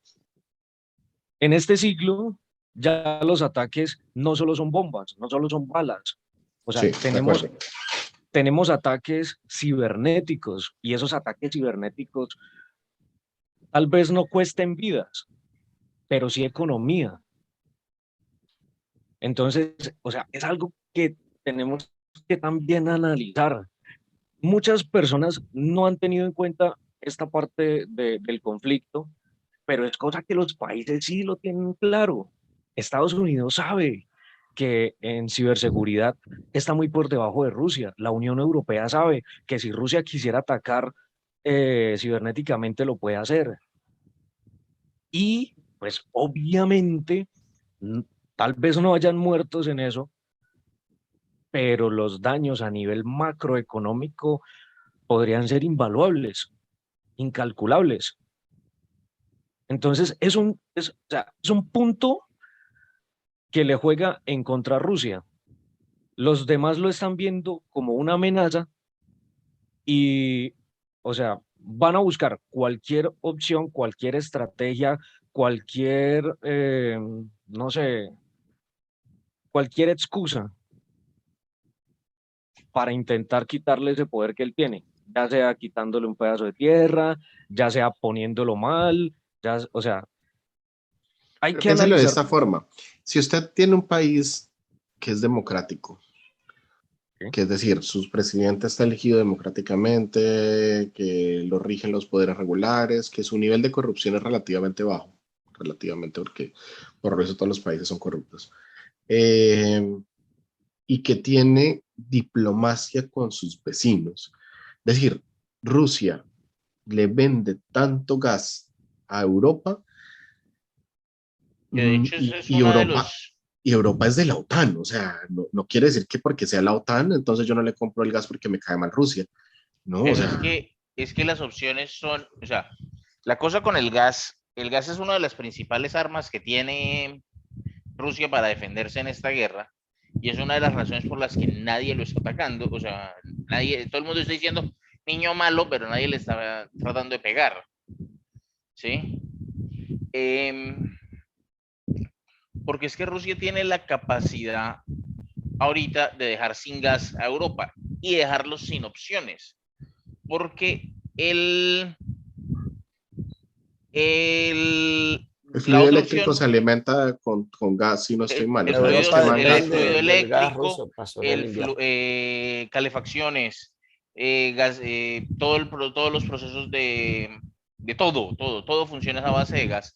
en este siglo ya los ataques no solo son bombas, no solo son balas. O sea, Sí, de acuerdo. tenemos ataques cibernéticos, y esos ataques cibernéticos tal vez no cuesten vidas, pero sí economía. Entonces, o sea, es algo que tenemos que también analizar. Muchas personas no han tenido en cuenta esta parte del conflicto, pero es cosa que los países sí lo tienen claro. Estados Unidos sabe que en ciberseguridad está muy por debajo de Rusia. La Unión Europea sabe que si Rusia quisiera atacar cibernéticamente lo puede hacer. Y pues obviamente, tal vez no hayan muertos en eso, pero los daños a nivel macroeconómico podrían ser invaluables, incalculables. Entonces, o sea, es un punto que le juega en contra a Rusia. Los demás lo están viendo como una amenaza y, o sea, van a buscar cualquier opción, cualquier estrategia, cualquier, no sé, cualquier excusa para intentar quitarle ese poder que él tiene, ya sea quitándole un pedazo de tierra, ya sea poniéndolo mal, ya, o sea, hay Pero que piénselo de analizar. esta forma. Si usted tiene un país que es democrático, ¿Sí? que es decir, su presidente está elegido democráticamente, que lo rigen los poderes regulares, que su nivel de corrupción es relativamente bajo, relativamente porque por eso todos los países son corruptos, eh, y que tiene diplomacia con sus vecinos. Es decir, Rusia le vende tanto gas a Europa, Que de hecho es y una de Europa los, y Europa es de la OTAN, o sea, no, no quiere decir que porque sea la OTAN, entonces yo no le compro el gas porque me cae mal Rusia. No, o pero sea, es que las opciones son, o sea, la cosa con el gas es una de las principales armas que tiene Rusia para defenderse en esta guerra, y es una de las razones por las que nadie lo está atacando. O sea, nadie, todo el mundo está diciendo niño malo, pero nadie le está tratando de pegar, ¿sí? Eh, porque es que Rusia tiene la capacidad ahorita de dejar sin gas a Europa y dejarlos sin opciones, porque el El La fluido otra eléctrico opción, se alimenta con gas, si no estoy mal. el O sea, ellos fluido, Europa queman gas. depende del gas eléctrico, ruso para sobre el invierno. calefacciones, todos los procesos de todo funciona a base de gas.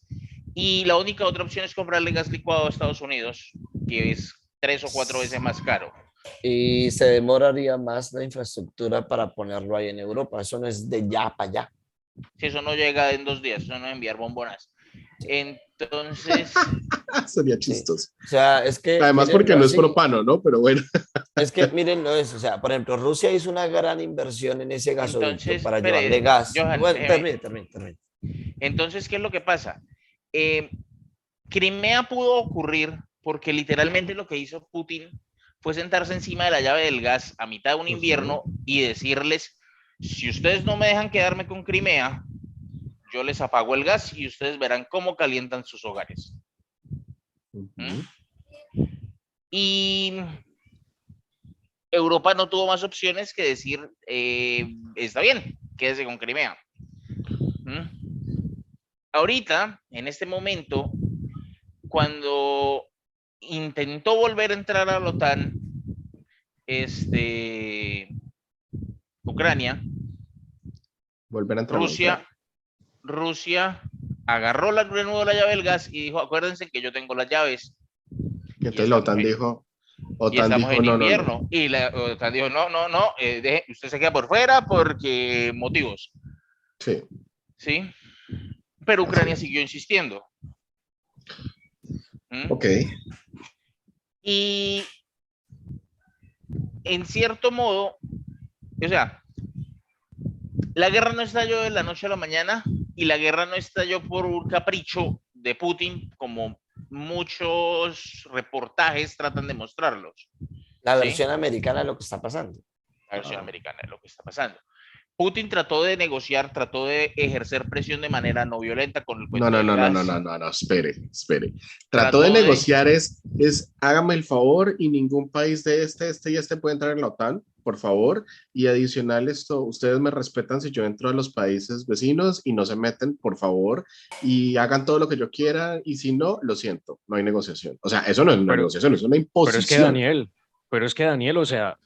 Y la única otra opción es comprarle gas licuado a Estados Unidos, que es 3 o 4 veces más caro. Y se demoraría más la infraestructura para ponerlo ahí en Europa. Eso no es de ya para allá. Si eso no llega en 2 días, eso no es enviar bombonas. Entonces, Sería Sí. chistoso. O sea, es que Además, porque mírenlo no es así, propano, ¿no? Pero bueno. es que mírenlo eso. O sea, por ejemplo, Rusia hizo una gran inversión en ese gasoducto entonces, para llevarle espere, gas. Johan, Bueno, déjeme. termine. Entonces, ¿qué es lo que pasa? Crimea pudo ocurrir porque literalmente lo que hizo Putin fue sentarse encima de la llave del gas a mitad de un invierno y decirles, si ustedes no me dejan quedarme con Crimea, yo les apago el gas y ustedes verán cómo calientan sus hogares. Y Europa no tuvo más opciones que decir, está bien, quédese con Crimea. Ahorita, en este momento, cuando intentó volver a entrar a la OTAN, Ucrania, Volver a entrar a la OTAN. Rusia agarró de nuevo la llave del gas y dijo, acuérdense que yo tengo las llaves. Y entonces la OTAN dijo, en no, invierno. no. Y la OTAN dijo, no, usted se queda por fuera porque motivos. Sí. ¿Sí? Pero Ucrania Así. siguió insistiendo. Ok. Y en cierto modo, o sea, la guerra no estalló de la noche a la mañana y la guerra no estalló por un capricho de Putin, como muchos reportajes tratan de mostrarlos. La ¿sí? versión americana de lo que está pasando. La versión americana de lo que está pasando. Putin trató de negociar, trató de ejercer presión de manera no violenta con el cuento del gas. No, espere. Trató de negociar es hágame el favor y ningún país de este y este puede entrar en la OTAN, por favor, y adicional esto, ustedes me respetan si yo entro a los países vecinos y no se meten, por favor, y hagan todo lo que yo quiera, y si no, lo siento, no hay negociación. O sea, eso no es una negociación, es una imposición. Pero es que Daniel, o sea,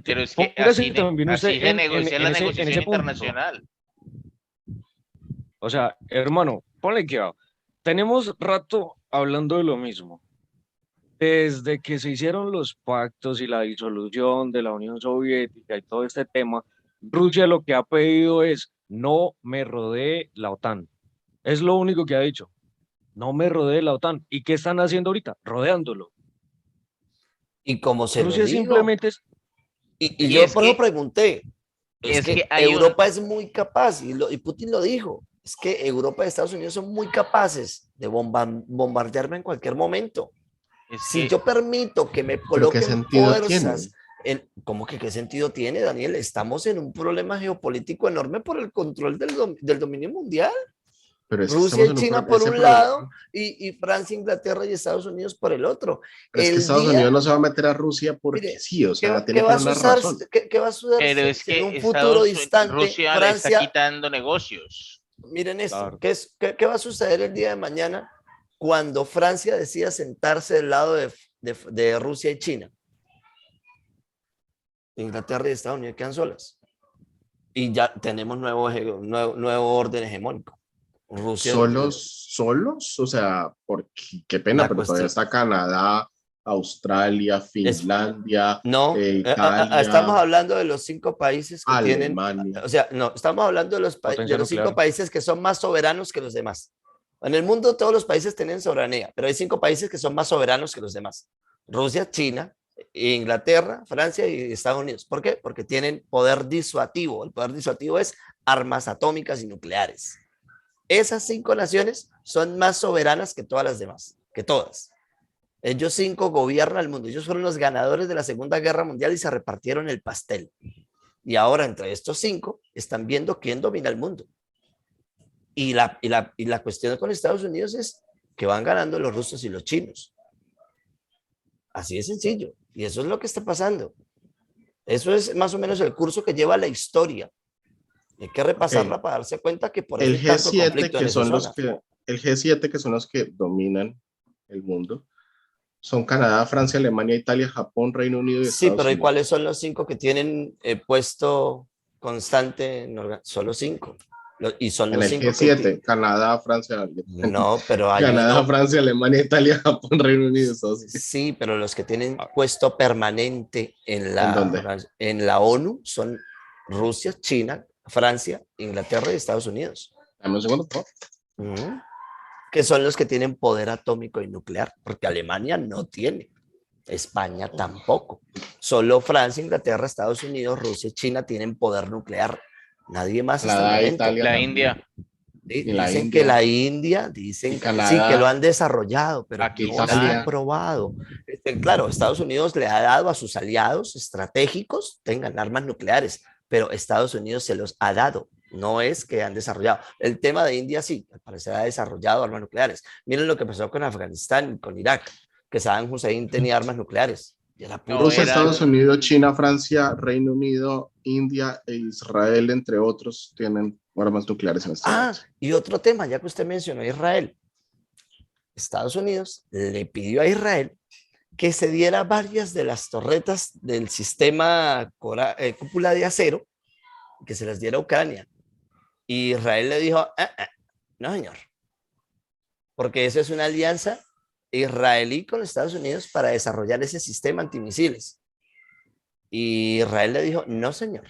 pero es que así se negocia la negociación internacional. O sea, hermano, ponle cuidado. Tenemos rato hablando de lo mismo. Desde que se hicieron los pactos y la disolución de la Unión Soviética y todo este tema, Rusia lo que ha pedido es no me rodee la OTAN. Es lo único que ha dicho. No me rodee la OTAN. ¿Y qué están haciendo ahorita? Rodeándolo. Y como se Rusia lo digo, simplemente es... y yo por eso pregunté, es que Europa es muy capaz, y Putin lo dijo, es que Europa y Estados Unidos son muy capaces de bombardearme en cualquier momento. Si yo permito que me coloquen fuerzas, ¿cómo que qué sentido tiene, Daniel? Estamos en un problema geopolítico enorme por el control del dominio mundial. Pero es Rusia y China por un lado y Francia, Inglaterra y Estados Unidos por el otro. Pero es que Estados Unidos no se va a meter a Rusia porque sí, o sea, tiene que haber una razón. ¿Qué va a suceder? Pero es que en un futuro distante Rusia Francia le está quitando negocios. Miren esto, ¿qué va a suceder el día de mañana cuando Francia decida sentarse del lado de Rusia y China? Inglaterra y Estados Unidos quedan solas. Y ya tenemos nuevo orden hegemónico. Rusia, ¿Solos? O sea, qué pena, pero todavía está Canadá, Australia, Finlandia, Italia. Estamos hablando de los 5 países que Alemania. tienen, o sea, no, estamos hablando de los 5 países que son más soberanos que los demás. En el mundo todos los países tienen soberanía, pero hay 5 países que son más soberanos que los demás. Rusia, China, Inglaterra, Francia y Estados Unidos. ¿Por qué? Porque tienen poder disuasivo. El poder disuasivo es armas atómicas y nucleares. Esas 5 naciones son más soberanas que todas las demás, que todas. Ellos 5 gobiernan el mundo. Ellos fueron los ganadores de la Segunda Guerra Mundial y se repartieron el pastel. Y ahora entre estos 5 están viendo quién domina el mundo. Y la cuestión con Estados Unidos es que van ganando los rusos y los chinos. Así de sencillo. Y eso es lo que está pasando. Eso es más o menos el curso que lleva la historia. Hay que repasarla para darse cuenta que por el eso G7, que son el G7, que son los que dominan el mundo, son Canadá, Francia, Alemania, Italia, Japón, Reino Unido y Sí, Estados pero ¿y Unidos. cuáles son los 5 que tienen puesto constante? Solo 5. Y son En los el 5 G7, Canadá, Francia, No, pero hay Canadá, uno. Francia, Alemania, Italia, Japón, Reino Unido, Estados Unidos. Sí, pero los que tienen puesto permanente ¿En dónde? en la ONU son Rusia, China, Francia, Inglaterra y Estados Unidos. Dame un segundo, por favor. Ujú. Que son los que tienen poder atómico y nuclear, porque Alemania no tiene, España tampoco. Solo Francia, Inglaterra, Estados Unidos, Rusia y China tienen poder nuclear. Nadie más hasta el Canadá, momento. Italia La también. India. Y la Dicen India. que la India, dicen Y sí, Canadá. que lo han desarrollado, pero Aquí no está. está aprobado. Claro, Estados Unidos le ha dado a sus aliados estratégicos tengan armas nucleares, pero Estados Unidos se los ha dado. No es que han desarrollado. El tema de India sí, al parecer ha desarrollado armas nucleares. Miren lo que pasó con Afganistán y con Irak, que Saddam Hussein tenía armas nucleares. Y era puro Rusia, eran- Estados Unidos, China, Francia, Reino Unido, India e Israel, entre otros, tienen armas nucleares en este momento. Y otro tema, ya que usted mencionó a Israel. Estados Unidos le pidió a Israel que se diera varias de las torretas del sistema cúpula de acero, que se las diera a Ucrania. Y Israel le dijo, no señor, porque eso es una alianza israelí con Estados Unidos para desarrollar ese sistema antimisiles. Y Israel le dijo, no señor.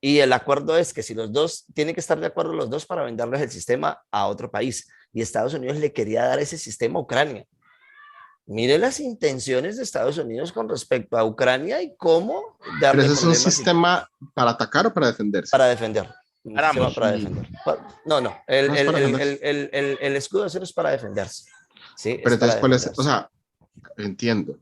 Y el acuerdo es que si los dos, tienen que estar de acuerdo los dos para venderles el sistema a otro país. Y Estados Unidos le quería dar ese sistema a Ucrania. Mire las intenciones de Estados Unidos con respecto a Ucrania y cómo darle ¿Pero ese es un problemas sistema para atacar o para defenderse? para defender. Un Para sistema ambos. para defender. No, No es para defenderse. el escudo de acero es para defenderse. Sí, Pero es para entonces, ¿cuál es? defenderse. O sea,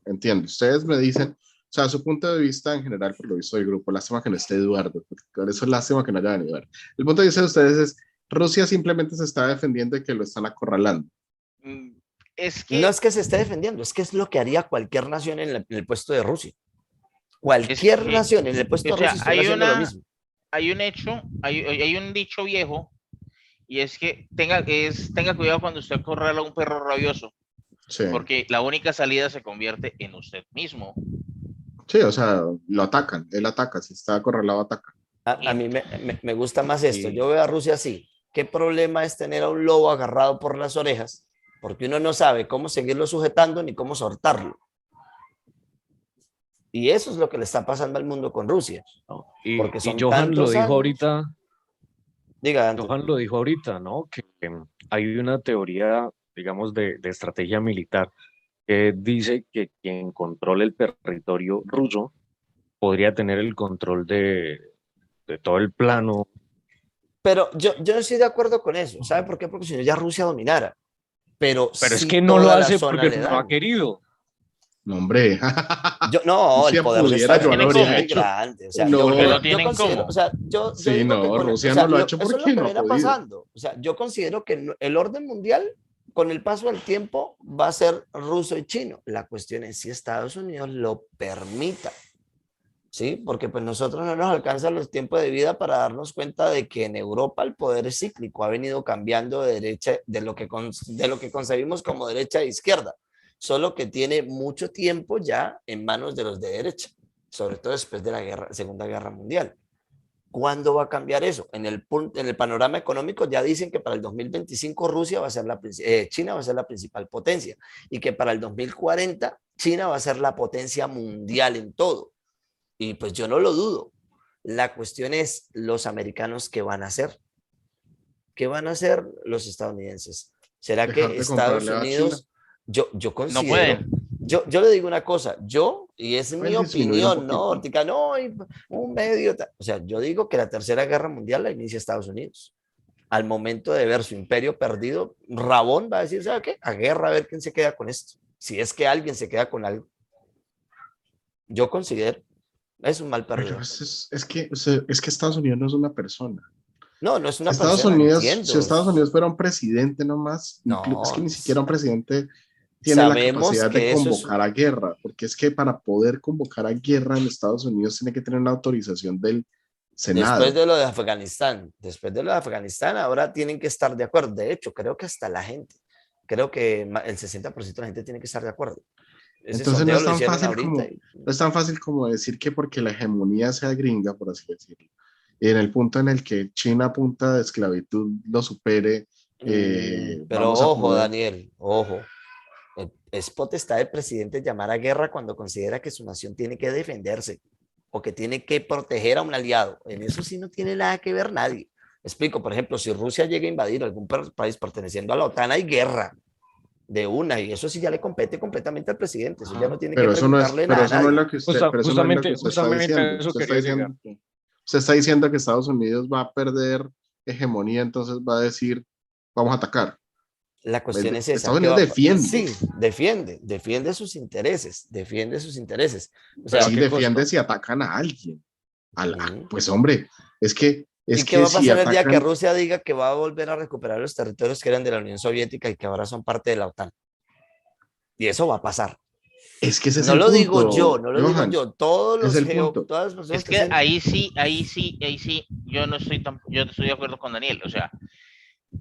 entiendo. Ustedes me dicen, o sea, su punto de vista en general, por lo visto del grupo, lástima que no esté Eduardo, por eso es lástima que no haya venido Eduardo. El punto de vista de ustedes es, Rusia simplemente se está defendiendo y que lo están acorralando. Es que, No es que se esté defendiendo, es que es lo que haría cualquier nación en el puesto de Rusia. Cualquier que, nación en el puesto o de sea, Rusia estuviera haciendo lo mismo. hay un hecho, hay un dicho viejo, y es que tenga cuidado cuando usted acorrala a un perro rabioso, Sí. porque la única salida se convierte en usted mismo. Sí, o sea, lo atacan, él ataca, si está acorralado, ataca. A mí me gusta más esto. Sí. Yo veo a Rusia así. ¿Qué problema es tener a un lobo agarrado por las orejas? Porque uno no sabe cómo seguirlo sujetando ni cómo soltarlo. Y eso es lo que le está pasando al mundo con Rusia. ¿no? Y Porque son Johan lo tantos dijo años. ahorita, Diga, Antonio. Johan lo dijo ahorita, ¿no? Que hay una teoría, digamos, de estrategia militar que dice que quien controle el territorio ruso podría tener el control de todo el plano. Pero yo no estoy de acuerdo con eso. ¿Sabe por qué? Porque si no ya Rusia dominara. Pero Pero sí es que no lo toda la hace zona porque le no dan. ha querido. No, hombre. No, Si el poder de pudiera, Estados yo Unidos lo es habría muy hecho. grande. O sea, No. Porque no tienen considero, cómo. o sea, yo Sí, digo no, que con Rusia o sea, no lo ha hecho eso es porque lo que no ha viene podido. pasando. O sea, yo considero que el orden mundial, con el paso del tiempo, va a ser ruso y chino. La cuestión es si Estados Unidos lo permita. ¿Sí? Porque pues nosotros no nos alcanzan los tiempos de vida para darnos cuenta de que en Europa el poder es cíclico, ha venido cambiando de derecha, de lo que concebimos como derecha e izquierda, solo que tiene mucho tiempo ya en manos de los de derecha, sobre todo después de la Segunda Guerra Mundial. ¿Cuándo va a cambiar eso? En el panorama económico ya dicen que para el 2025 China va a ser la principal potencia y que para el 2040 China va a ser la potencia mundial en todo. Y pues yo no lo dudo. La cuestión es los americanos, ¿qué van a hacer? ¿Qué van a hacer los estadounidenses? ¿Será Dejar que de Estados comprarle a Unidos, yo No considero, pueden. yo le digo una cosa, y es mi Pueden disminuir un opinión, ¿no? poquito. Ortica, no, hay un medio, o sea, yo digo que la Tercera Guerra Mundial la inicia Estados Unidos. Al momento de ver su imperio perdido, Rabón va a decir, ¿sabe qué? A guerra, a ver quién se queda con esto. Si es que alguien se queda con algo. Yo considero. Es un mal Pero perdido. es que Estados Unidos no es una persona. No, no es una Estados persona, Unidos, entiendo. si Estados Unidos fuera un presidente nomás, No, es que ni siquiera un presidente tiene la sabemos capacidad de que eso es- convocar a guerra, porque es que para poder convocar a guerra en Estados Unidos tiene que tener una autorización del Senado. Después de lo de Afganistán, ahora tienen que estar de acuerdo. De hecho, creo que hasta la gente, creo que el 60% de la gente tiene que estar de acuerdo. Ese Entonces sondeo lo hicieron ahorita. no es tan fácil como decir que porque la hegemonía sea gringa, por así decirlo, y en el punto en el que China a punta de esclavitud lo supere, Pero vamos a ojo, poder. Daniel, ojo. Es potestad del presidente llamar a guerra cuando considera que su nación tiene que defenderse o que tiene que proteger a un aliado. En eso sí no tiene nada que ver nadie. Explico, por ejemplo, si Rusia llega a invadir algún país perteneciendo a la OTAN, hay guerra de una, y eso sí ya le compete completamente al presidente. Eso ya no tiene que preguntarle pero nada a eso no es nadie. lo que usted, pero eso no es lo que usted está Justamente diciendo. eso quería llegar. Usted está diciendo que Estados Unidos va a perder hegemonía, entonces va a decir, vamos a atacar. La cuestión es esa. Estados Unidos defiende. Sí, defiende sus intereses, O sea, Sí, defiende si atacan a alguien. Pues hombre, es que ¿y qué va a si pasar el día que atacan, Rusia diga que va a volver a recuperar los territorios que eran de la Unión Soviética y que ahora son parte de la OTAN? Y eso va a pasar. es que ese es No el lo punto, digo yo, Johan, todos es los el punto. todas las personas Es que que ahí sí, yo no estoy yo estoy de acuerdo con Daniel. O sea,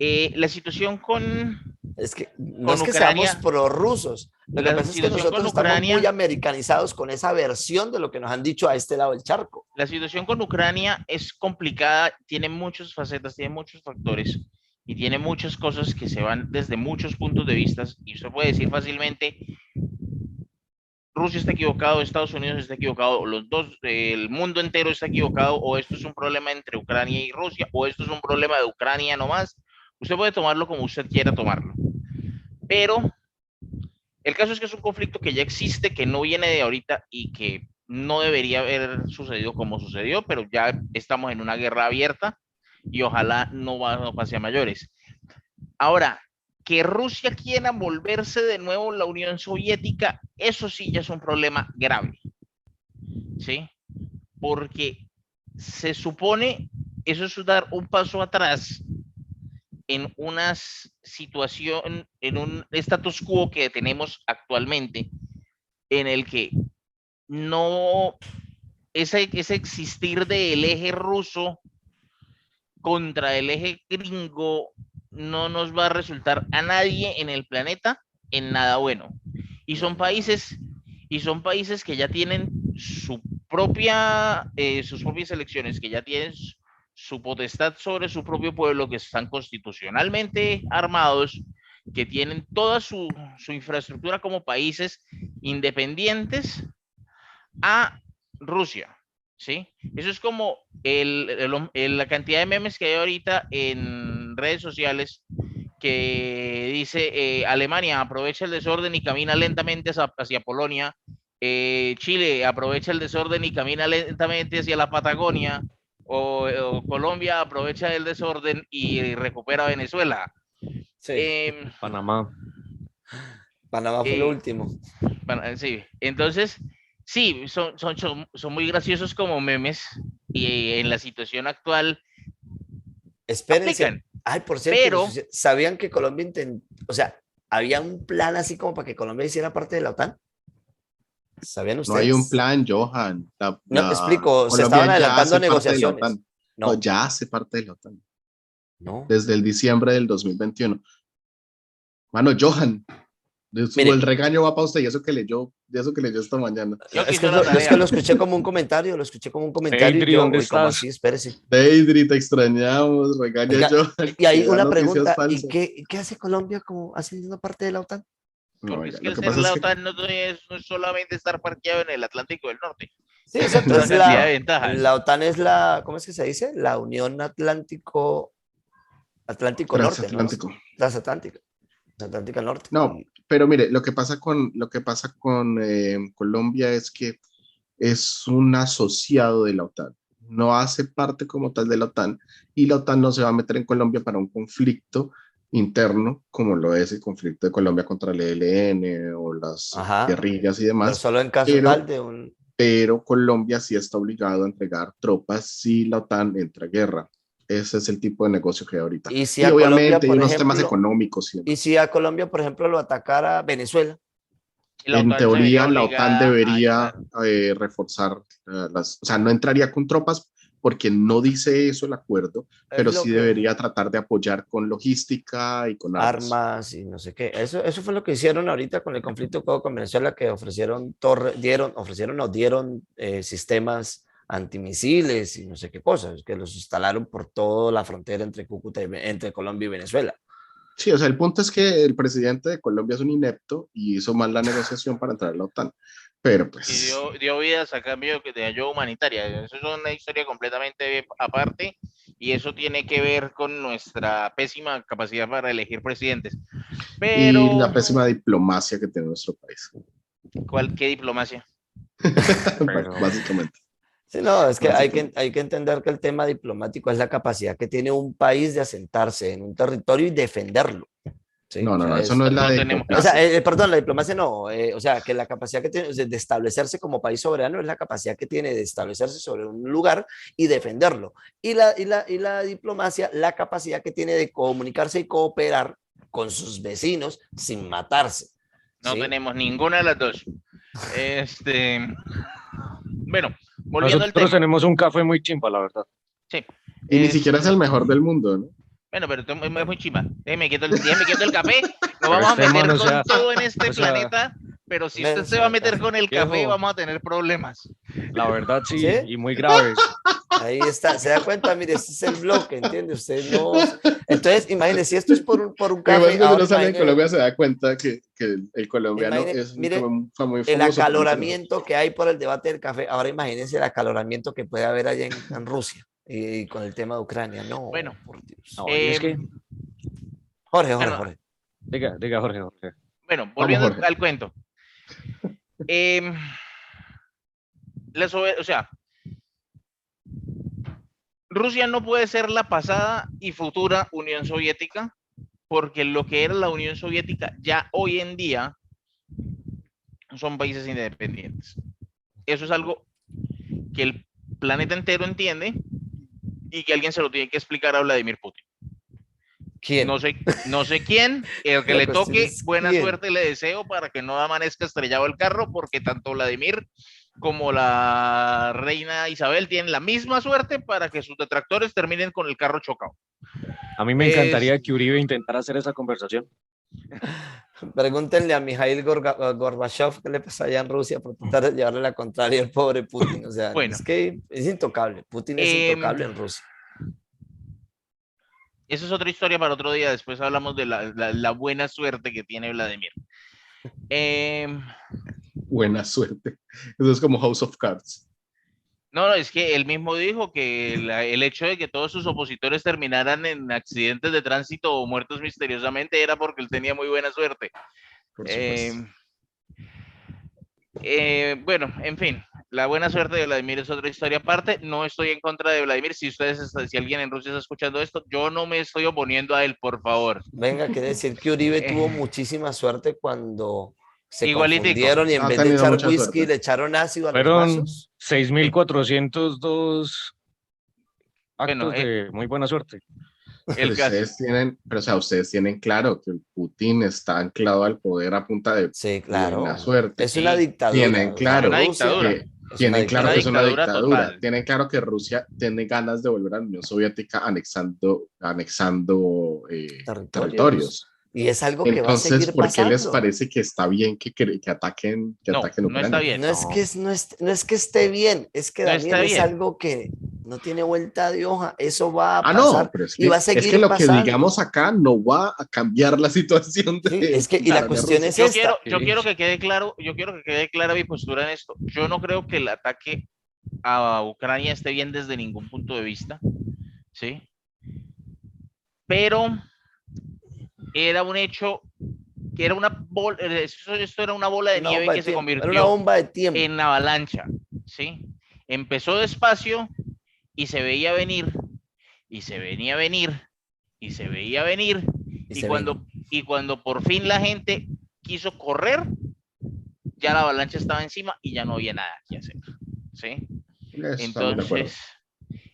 la situación es que no con es que Ucrania, seamos prorrusos. Lo que la pasa es que situación nosotros con estamos Ucrania, muy americanizados con esa versión de lo que nos han dicho a este lado del charco. la situación con Ucrania es complicada, tiene muchas facetas, tiene muchos factores y tiene muchas cosas que se van desde muchos puntos de vista. Y usted puede decir fácilmente, Rusia está equivocado, Estados Unidos está equivocado, los dos, el mundo entero está equivocado, o esto es un problema entre Ucrania y Rusia, o esto es un problema de Ucrania nomás. Usted puede tomarlo como usted quiera tomarlo. Pero el caso es que es un conflicto que ya existe, que no viene de ahorita y que no debería haber sucedido como sucedió, pero ya estamos en una guerra abierta y ojalá no pase a mayores. Ahora, que Rusia quiera volverse de nuevo la Unión Soviética, eso sí ya es un problema grave, ¿sí? Porque se supone, eso es dar un paso atrás en una situación, en un status quo que tenemos actualmente, en el que no, ese existir del eje ruso contra el eje gringo no nos va a resultar a nadie en el planeta en nada bueno. Y son países que ya tienen sus propias elecciones, que ya tienen su potestad sobre su propio pueblo, que están constitucionalmente armados, que tienen toda su infraestructura como países independientes a Rusia, ¿sí? Eso es como la cantidad de memes que hay ahorita en redes sociales que dice Alemania aprovecha el desorden y camina lentamente hacia Polonia, Chile aprovecha el desorden y camina lentamente hacia la Patagonia, o Colombia aprovecha el desorden y recupera Venezuela. Sí. Panamá. Panamá fue lo último. Sí, entonces, sí, son muy graciosos como memes y en la situación actual Espérense. aplican. Ay, por cierto, Pero, ¿sabían que Colombia intentó, o sea, había un plan así como para que Colombia hiciera parte de la OTAN? ¿Sabían ustedes? No hay un plan, Johan. No, explico, se Colombia estaban ya adelantando hace parte de la negociaciones. OTAN. No, Ya hace parte de la OTAN. no. Desde el diciembre del 2021. Mano, Johan, Mire, el regaño va para usted y eso que leyó esta mañana. yo es quise que una tarea. lo escuché como un comentario, Adri, y yo, ¿dónde uy, ¿cómo estás? así? Espérese. Deidre, te extrañamos, regaña Oiga, Johan. y hay que da una noticias pregunta, falsas. ¿y qué hace Colombia como haciendo parte de la OTAN? No, Porque oiga, es que lo el que ser pasa es la que OTAN no es solamente estar parqueado en el Atlántico del Norte. Sí, exacto, Una es cantidad de ventajas. la OTAN es ¿cómo es que se dice? La Unión Atlántico Norte, ¿no? transatlántico. Transatlántica Norte. No, pero mire, lo que pasa con Colombia es que es un asociado de la OTAN. No hace parte como tal de la OTAN y la OTAN no se va a meter en Colombia para un conflicto interno como lo es el conflicto de Colombia contra el ELN o las Ajá, guerrillas y pero demás. solo en caso tal de un... Pero Colombia sí está obligado a entregar tropas si la OTAN entra a guerra. Ese es el tipo de negocio que hay ahorita. Y si Y a Colombia, obviamente hay por unos temas ejemplo, económicos y demás. y si a Colombia, por ejemplo, lo atacara Venezuela. Y la En OTAN se vería teoría, la OTAN obligada a debería ayudar. reforzar o sea, no entraría con tropas porque no dice eso el acuerdo, Es pero lo sí que- debería tratar de apoyar con logística y con armas. armas y no sé qué. Eso fue lo que hicieron ahorita con el conflicto que hubo con Venezuela, que ofrecieron o dieron sistemas antimisiles y no sé qué cosas, que los instalaron por toda la frontera entre Cúcuta entre Colombia y Venezuela. Sí, o sea, el punto es que el presidente de Colombia es un inepto y hizo mal la negociación para entrar a la OTAN. Pero Y pues, dio vidas a cambio de ayuda humanitaria. Eso es una historia completamente aparte y eso tiene que ver con nuestra pésima capacidad para elegir presidentes. y Pero, la pésima diplomacia que tiene nuestro país, ¿qué diplomacia? Pero, básicamente. Sí, no, es que Básicamente. hay que entender que el tema diplomático es la capacidad que tiene un país de asentarse en un territorio y defenderlo. ¿Sí? No, O no, no, sea, eso no es la No tenemos, o sea, diplomacia. perdón, la diplomacia no, o sea, que la capacidad que tiene de establecerse como país soberano es la capacidad que tiene de establecerse sobre un lugar y defenderlo. Y la diplomacia, la capacidad que tiene de comunicarse y cooperar con sus vecinos sin matarse. no ¿Sí? tenemos ninguna de las dos. Bueno, volviendo al nosotros tema. tenemos un café muy chimpa, la verdad. Sí. Y ni siquiera es el mejor del mundo, ¿no? Bueno, pero es muy chimba. Déjeme quieto el café. Nos Pero vamos a este meter man, o con sea, todo en este o sea, planeta, pero si usted se Menso va a al meter café. con el café, viejo, vamos a tener problemas. la verdad sí, ¿Sí? y muy graves. Ahí está, se da cuenta, mire, este es el bloque, ¿entiende? Usted no. Entonces, imagínese, si esto es por un Lo que pasa es café, que cuando ahora uno sale de imagínese, Colombia se da cuenta que el colombiano es mire muy el famoso por no ser. acaloramiento que hay por el debate del café. Ahora imagínense el acaloramiento que puede haber allá en Rusia y con el tema de Ucrania. No, Bueno, por Dios. No, y es que, Jorge. diga Jorge, bueno, Vamos, volviendo Jorge. al cuento. Em, o sea, Rusia no puede ser la pasada y futura Unión Soviética, porque lo que era la Unión Soviética ya hoy en día son países independientes. Eso es algo que el planeta entero entiende y que alguien se lo tiene que explicar a Vladimir Putin. ¿Quién? No sé quién, el que La le cuestión toque, es buena quién. suerte le deseo para que no amanezca estrellado el carro, porque tanto Vladimir como la reina Isabel tienen la misma suerte para que sus detractores terminen con el carro chocado. a mí me encantaría que Uribe intentara hacer esa conversación. Pregúntenle a Mikhail Gorbachev qué le pasa allá en Rusia por tratar de llevarle la contraria al pobre Putin. O sea, Bueno, es que es intocable. Putin es intocable en Rusia. esa es otra historia para otro día. Después hablamos de la buena suerte que tiene Vladimir. Buena suerte. Eso es como House of Cards. No, es que él mismo dijo que el hecho de que todos sus opositores terminaran en accidentes de tránsito o muertos misteriosamente era porque él tenía muy buena suerte. Por supuesto. Bueno, en fin, la buena suerte de Vladimir es otra historia aparte. No estoy en contra de Vladimir. Si alguien en Rusia está escuchando esto, yo no me estoy oponiendo a él, por favor. Venga, quiere decir que Uribe tuvo muchísima suerte cuando se Igualitico. confundieron y en Ha vez de tenido echar mucha whisky suerte. le echaron ácido a los Fueron vasos. 6.402 Bueno, actos de muy buena suerte. Pero ustedes tienen claro que Putin está anclado al poder a punta de Sí, buena claro. suerte. Es una Sí. dictadura. Tienen o sea, claro una Rusia dictadura. es Tienen una claro que es una dictadura dictadura. total. Tienen claro que Rusia tiene ganas de volver a la Unión Soviética anexando territorios. Y es algo que va a Entonces, seguir ¿por qué les pasando. parece que está bien que ataquen No Ucrania? está bien. No es no es que esté bien, es que No Daniel está es bien. algo que no tiene vuelta de hoja. Eso va a Ah, pasar no, pero es y va a es seguir que lo pasando. que digamos acá no va a cambiar la situación de Sí, es que, y la Ucrania, cuestión Rusia. es Yo esta. quiero que quede claro, mi postura en esto. Yo no creo que el ataque a Ucrania esté bien desde ningún punto de vista, ¿sí? Pero era un hecho que era una bola, esto era una bola de Una nieve bomba de que se tiempo. Era una convirtió bomba de tiempo. en avalancha, ¿sí? Empezó despacio y se veía venir, y se venía venir, y se veía venir, Y se vino. y cuando por fin la gente quiso correr, ya la avalancha estaba encima y ya no había nada que hacer, ¿sí? Estamos de acuerdo.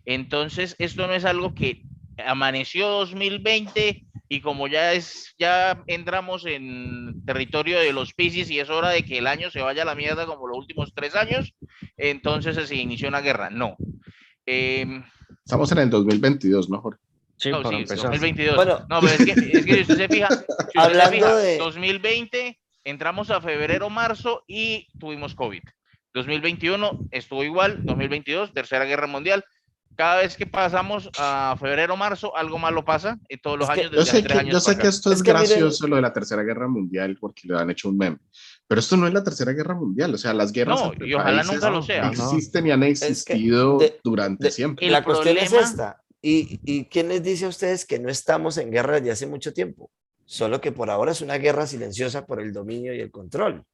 Entonces esto no es algo que amaneció 2020 y como ya entramos en territorio de los Piscis y es hora de que el año se vaya a la mierda como los últimos 3 años, entonces se inició una guerra. No. Estamos en el 2022, ¿no, Jorge? Sí, No, para sí, empezar. 2022. Bueno. No, pero es que si usted se fija, Hablando de- 2020 entramos a febrero, marzo y tuvimos COVID. 2021 estuvo igual, 2022, Tercera Guerra Mundial. Cada vez que pasamos a febrero, marzo, algo malo pasa en todos los Es que años Yo desde hace sé 3 que, años yo sé para que acá. esto Es es que miren- gracioso, lo de la Tercera Guerra Mundial, porque le han hecho un meme. Pero esto no es la Tercera Guerra Mundial. O sea, las guerras No, entre y ojalá países nunca lo sea. no. existen y han Es que existido durante siempre. El la cuestión es problema- esta. ¿Y quién les dice a ustedes que no estamos en guerra desde hace mucho tiempo? Solo que por ahora es una guerra silenciosa por el dominio y el control.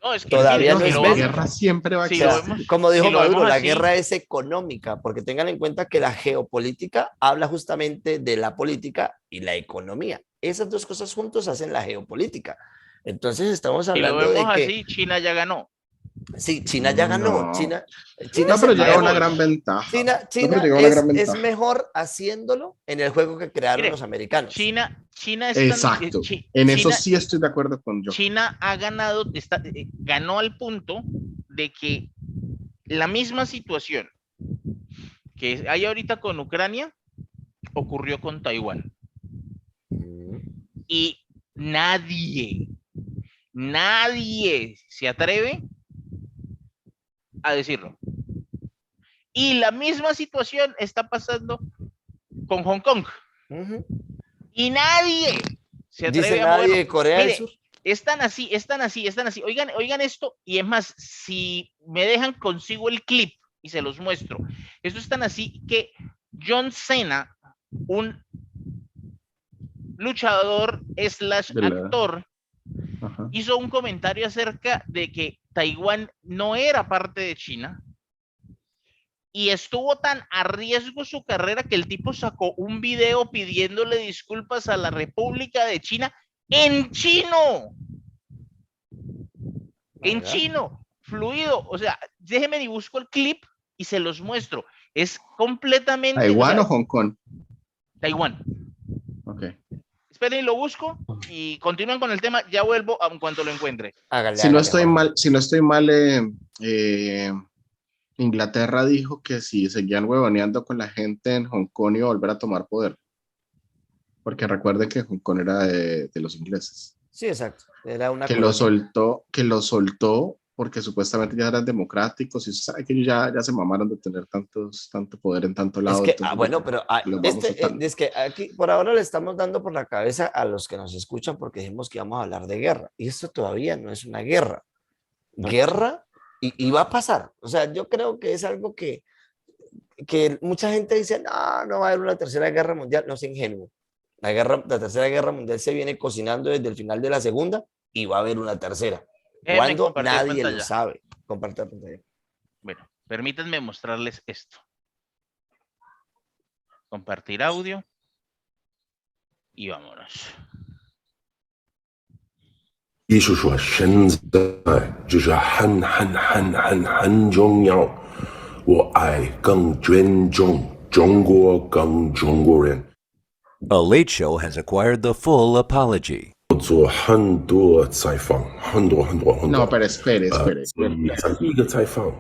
No, es que Todavía No, no la es lo bélica. guerra siempre va a si O sea, lo existir. vemos- como dijo si lo Maduro, vemos la así- guerra es económica, porque tengan en cuenta que la geopolítica habla justamente de la política y la economía. Esas dos cosas juntos hacen la geopolítica. Entonces estamos Si lo hablando de vemos que así, China ya ganó. sí, China ya ganó. No. China No, es pero el llega mejor. una gran ventaja. China, No, China pero llega una gran es ventaja. mejor haciéndolo en el juego que crearon Mire, los americanos. China es tan- Exacto. En eso China- sí estoy de acuerdo con yo. China ha ganado, ganó al punto de que la misma situación que hay ahorita con Ucrania ocurrió con Taiwán. Y nadie se atreve a decirlo. Y la misma situación está pasando con Hong Kong. Ujú. Y nadie se atreve Dice a nadie moverlo. de Corea del Mire, Sur. están así. Oigan esto, y es más, si me dejan consigo el clip y se los muestro. Esto es tan así que John Cena, un luchador slash De la- actor, Ajá. hizo un comentario acerca de que Taiwán no era parte de China y estuvo tan a riesgo su carrera que el tipo sacó un video pidiéndole disculpas a la República de China en chino. En ¿Verdad? chino, fluido. O sea, déjenme y busco el clip y se los muestro. Es completamente... ¿Taiwán o o sea, Hong Kong? Taiwán. Ok. Esperen y lo busco y continúen con el tema. Ya vuelvo en cuanto lo encuentre. Hágale, Si no hágale, estoy Juan. mal, Inglaterra dijo que si seguían huevoneando con la gente en Hong Kong iba a volver a tomar poder. Porque recuerden que Hong Kong era de los ingleses. Sí, exacto. Era una Que lo colonia. soltó porque supuestamente ya eran democráticos y sabe que ellos ya se mamaron de tener tanto poder en tanto lado. Es que, entonces, bueno, pero los vamos soltando. es que aquí por ahora le estamos dando por la cabeza a los que nos escuchan porque dijimos que íbamos a hablar de guerra. Y esto todavía no es una guerra. Guerra y va a pasar. O sea, yo creo que es algo que mucha gente dice, no, no va a haber una tercera guerra mundial. No sea ingenuo. La tercera guerra mundial se viene cocinando desde el final de la segunda y va a haber una tercera. Déjenme ¿Cuándo? compartir Nadie lo pantalla. sabe. Compartir pantalla. Bueno, permítanme mostrarles esto. Compartir audio. Y vámonos. 艺术说现在就是很重要，我爱更尊重中国更中国人， A Late Show has acquired the full apology. 做很多采访，很多。 No, pero espere. 第一个采访，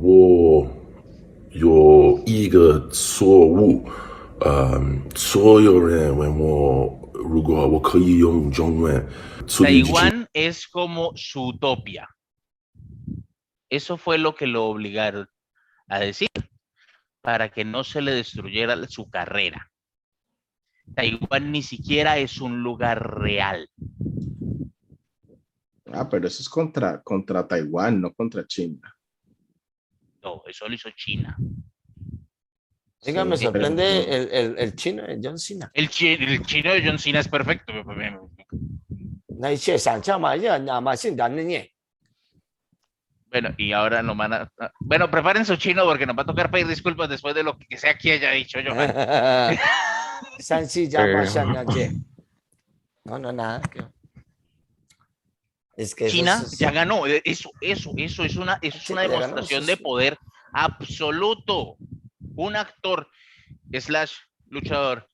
我有一个错误，所有人问我，如果我可以用中文处理这些 Taiwán es como su utopia. Eso fue lo que lo obligaron a decir para que no se le destruyera su carrera. Taiwán ni siquiera es un lugar real. Ah, pero eso es contra Taiwán, no contra China. No, eso lo hizo China. Oiga, me Sí, sorprende pero- el chino de John Cena. El chino de John Cena es perfecto. Bueno, y ahora nos van a... Bueno, preparen su chino porque nos va a tocar pedir disculpas después de lo que sea que haya dicho yo. No, nada. Es que eso China es- ya ganó. Eso es una Sí, ya ganó, demostración sí, de sí. poder absoluto. Un actor slash luchador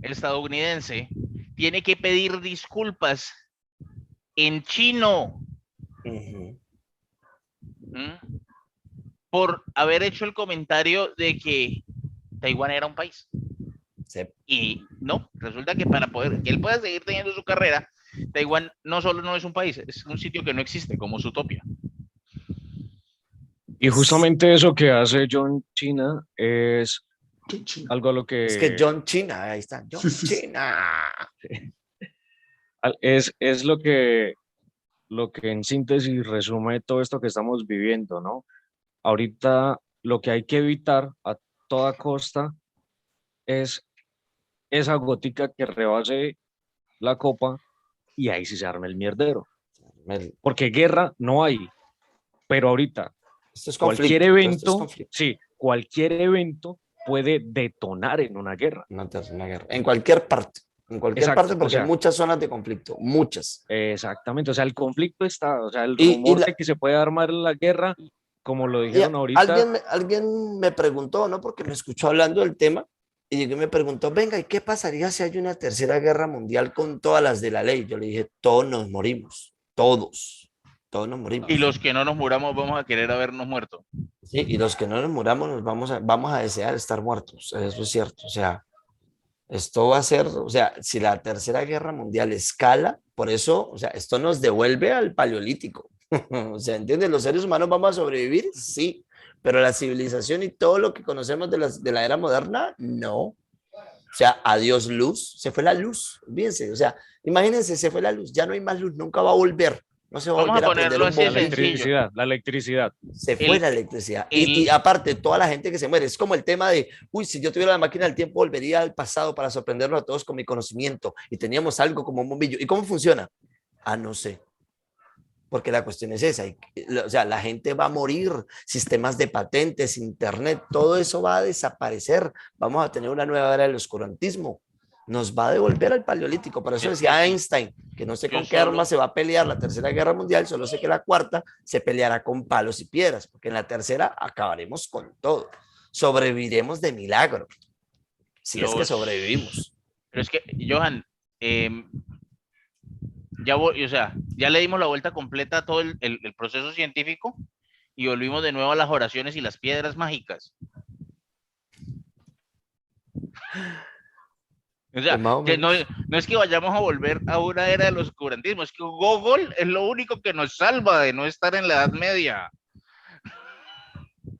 estadounidense tiene que pedir disculpas en chino. Ujú. ¿Mm? por haber hecho el comentario de que Taiwán era un país. Sí. Y no, resulta que para poder que él pueda seguir teniendo su carrera, Taiwán no solo no es un país, es un sitio que no existe, como Zootopia. Y justamente eso que hace John China es algo a lo Es que que John China, ahí está, John Sí, sí, sí. China. es lo que en síntesis resume todo esto que estamos viviendo, ¿no? Ahorita lo que hay que evitar a toda costa es esa gotica que rebase la copa y ahí sí se arma el mierdero. Porque guerra no hay, pero ahorita Esto es cualquier conflicto, todo esto es evento, conflicto. sí, cualquier evento puede detonar en una guerra. Una guerra. En cualquier parte. En cualquier Exacto, parte, o porque hay sea, muchas zonas de conflicto, muchas. exactamente, o sea, el conflicto está, o sea, el Y rumor de que se puede armar la guerra, como lo dijeron ahorita, alguien me preguntó, ¿no? Porque me escuchó hablando del tema y llegó y me preguntó, venga, ¿y qué pasaría si hay una tercera guerra mundial con todas las de la ley? Yo le dije, todos nos morimos, todos nos morimos. Y los que no nos muramos vamos a querer habernos muerto. Sí, y los que no nos muramos nos vamos a desear estar muertos, eso es cierto, o sea, esto va a ser, o sea, si la tercera guerra mundial escala, por eso, o sea, esto nos devuelve al paleolítico. O sea, ¿entiendes? ¿Los seres humanos vamos a sobrevivir? Sí, pero la civilización y todo lo que conocemos de la era moderna, no. O sea, adiós luz, se fue la luz, olvídense, o sea, imagínense, se fue la luz, ya no hay más luz, nunca va a volver, no se va a Vamos a volver a prender ponerlo un así de bombillo. sencillo. la electricidad. Se fue El- la electricidad. el- Y aparte, toda la gente que se muere. Es como el tema de, uy, si yo tuviera la máquina del tiempo, volvería al pasado para sorprendernos a todos con mi conocimiento. Y teníamos algo como un bombillo. ¿Y cómo funciona? Ah, no sé. Porque la cuestión es esa. O sea, la gente va a morir. Sistemas de patentes, internet, todo eso va a desaparecer. Vamos a tener una nueva era del oscurantismo. Nos va a devolver al paleolítico. Por eso Es que decía sí, Einstein que no sé yo con qué arma solo, se va a pelear la tercera guerra mundial, solo sé que la cuarta se peleará con palos y piedras, porque en la tercera acabaremos con todo. Sobreviviremos de milagro, si es que los, sobrevivimos. pero es que, Johan, o sea, ya le dimos la vuelta completa a todo el proceso científico y volvimos de nuevo a las oraciones y las piedras mágicas. O sea, Pues más o que no, menos. no es que vayamos a volver a una era del oscurantismo, es que Google es lo único que nos salva de no estar en la Edad Media.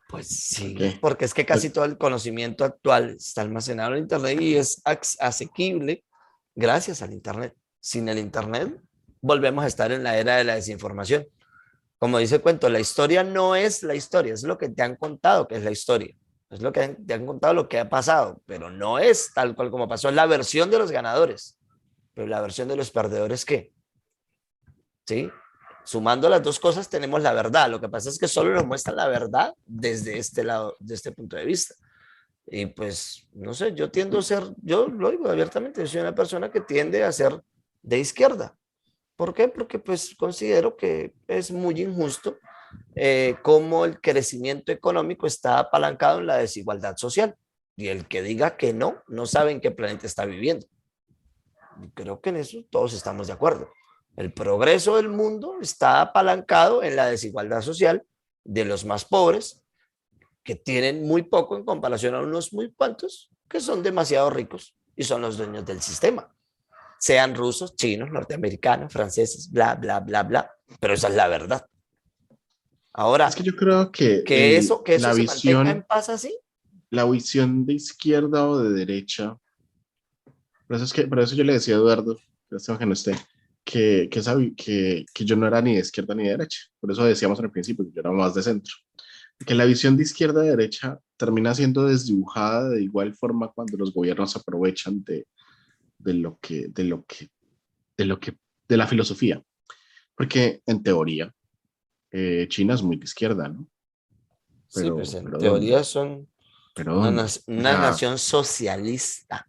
Pues sí, Ok. porque es que casi todo el conocimiento actual está almacenado en Internet y es asequible gracias al Internet. Sin el Internet, volvemos a estar en la era de la desinformación. Como dice el cuento, la historia no es la historia, es lo que te han contado que es la historia. Es lo que te han contado lo que ha pasado, pero no es tal cual como pasó. Es la versión de los ganadores, pero la versión de los perdedores, ¿qué? ¿Sí? Sumando las dos cosas tenemos la verdad. Lo que pasa es que solo nos muestran la verdad desde este lado, de este punto de vista. Y pues, no sé, yo tiendo a ser, yo lo digo abiertamente, yo soy una persona que tiende a ser de izquierda. ¿Por qué? Porque pues considero que es muy injusto cómo el crecimiento económico está apalancado en la desigualdad social. Y el que diga que no, no sabe en qué planeta está viviendo. Creo que en eso todos estamos de acuerdo. El progreso del mundo está apalancado en la desigualdad social de los más pobres, que tienen muy poco en comparación a unos muy cuantos que son demasiado ricos y son los dueños del sistema. Sean rusos, chinos, norteamericanos, franceses, bla, bla, bla, bla. Pero esa es la verdad. Ahora, Es que yo creo que que eso la se mantenga en visión, paz así. la visión de izquierda o de derecha, por eso yo le decía a Eduardo, que no esté, que yo no era ni de izquierda ni de derecha. Por eso decíamos en el principio que yo era más de centro. Que la visión de izquierda a derecha termina siendo desdibujada de igual forma cuando los gobiernos aprovechan de lo que, de lo que, de lo que, de la filosofía. Porque en teoría, China es muy de izquierda, ¿no? Sí, pues en pero teoría ¿dónde? son ¿Pero dónde? O una sea, nación socialista,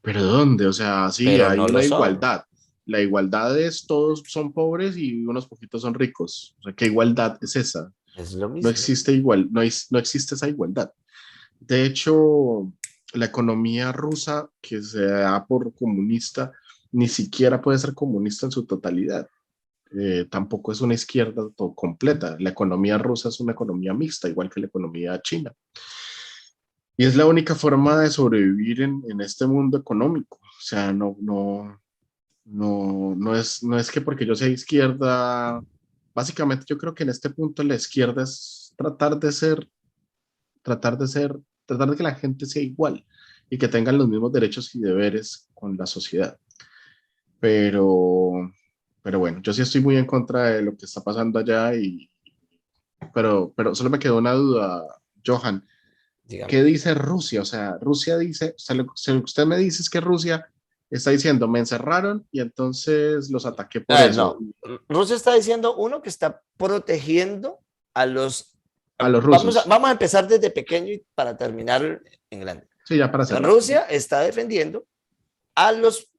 ¿pero dónde? O sea, sí, pero no hay lo una son. igualdad. La igualdad es todos son pobres y unos poquitos son ricos. O sea, ¿qué igualdad es esa? Es lo No mismo. existe igual, no existe esa igualdad. De hecho, la economía rusa, que se da por comunista, ni siquiera puede ser comunista en su totalidad. tampoco es una izquierda completa. La economía rusa es una economía mixta, igual que la economía china. Y es la única forma de sobrevivir en este mundo económico. O sea, no es que porque yo sea izquierda, básicamente yo creo que en este punto la izquierda es tratar de ser, tratar de que la gente sea igual y que tengan los mismos derechos y deberes con la sociedad. Pero, pero bueno, yo sí estoy muy en contra de lo que está pasando allá pero solo me quedó una duda, Johan. Dígame. ¿Qué dice Rusia? O sea, Rusia dice, o sea, lo que usted me dice es que Rusia está diciendo, me encerraron y entonces los ataqué por eso. No, Rusia está diciendo, uno, que está protegiendo a los... A los rusos. Vamos a empezar desde pequeño y para terminar en grande. Sí, ya para cerrar. Rusia está defendiendo a los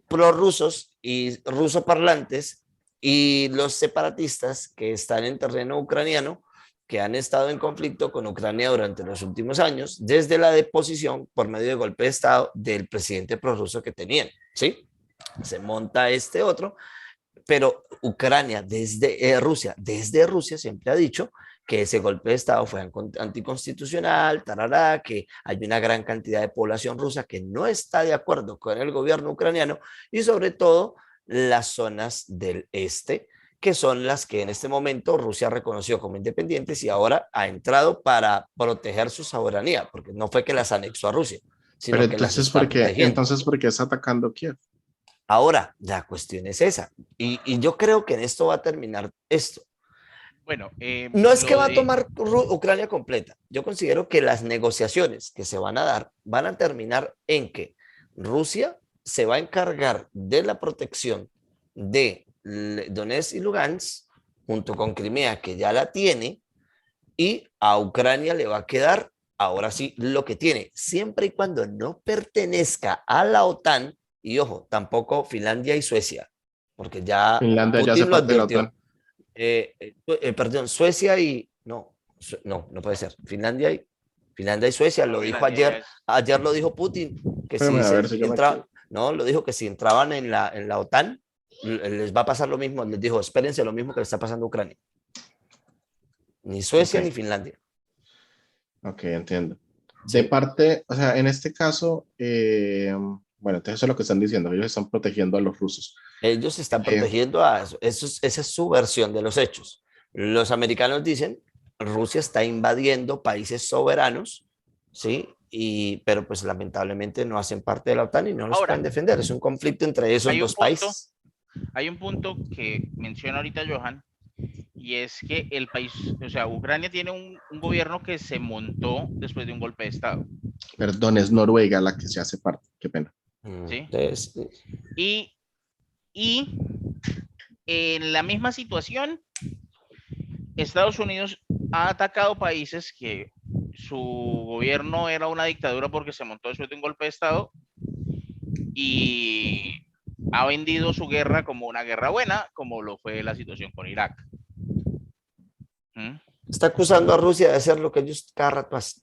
prorrusos y rusoparlantes y los separatistas que están en terreno ucraniano, que han estado en conflicto con Ucrania durante los últimos años, desde la deposición por medio de golpe de Estado del presidente prorruso que tenían, ¿sí? Se monta este otro, pero Ucrania, desde Rusia siempre ha dicho que ese golpe de Estado fue anticonstitucional, tarará, que hay una gran cantidad de población rusa que no está de acuerdo con el gobierno ucraniano y sobre todo las zonas del este, que son las que en este momento Rusia reconoció como independientes y ahora ha entrado para proteger su soberanía, porque no fue que las anexó a Rusia, sino Pero que las entonces, está protegiendo. entonces, ¿por qué está atacando Kiev? Ahora, la cuestión es esa. Y yo creo que en esto va a terminar esto. Bueno, no es que va a tomar Ucrania completa. Yo considero que las negociaciones que se van a dar van a terminar en que Rusia se va a encargar de la protección de Donetsk y Lugansk, junto con Crimea, que ya la tiene, y a Ucrania le va a quedar, ahora sí, lo que tiene, siempre y cuando no pertenezca a la OTAN, y ojo, tampoco Finlandia y Suecia, porque ya Finlandia ya Putin hace lo parte de la advirtió. OTAN. Perdón, Suecia y... No puede ser. Finlandia y Suecia, lo dijo ayer lo dijo Putin, que si entraban, lo dijo que si entraban en la OTAN, les va a pasar lo mismo, les dijo, espérense lo mismo que le está pasando a Ucrania. Ni Suecia ni Finlandia. Ok, entiendo. Sí. De parte, o sea, en este caso, bueno, entonces eso es lo que están diciendo, ellos están protegiendo a los rusos. Ellos están protegiendo a eso. Esa es su versión de los hechos. Los americanos dicen, Rusia está invadiendo países soberanos, ¿sí? Pero pues lamentablemente no hacen parte de la OTAN y no los pueden defender. Es un conflicto entre esos dos países. Hay un punto que menciona ahorita Johan, y es que el país, o sea, Ucrania tiene un gobierno que se montó después de un golpe de Estado. Perdón, es Noruega la que se hace parte, qué pena. ¿Sí? Y en la misma situación, Estados Unidos ha atacado países que su gobierno era una dictadura porque se montó después de un golpe de Estado y ha vendido su guerra como una guerra buena, como lo fue la situación con Irak. Está acusando a Rusia de hacer lo que ellos cada rato hacen.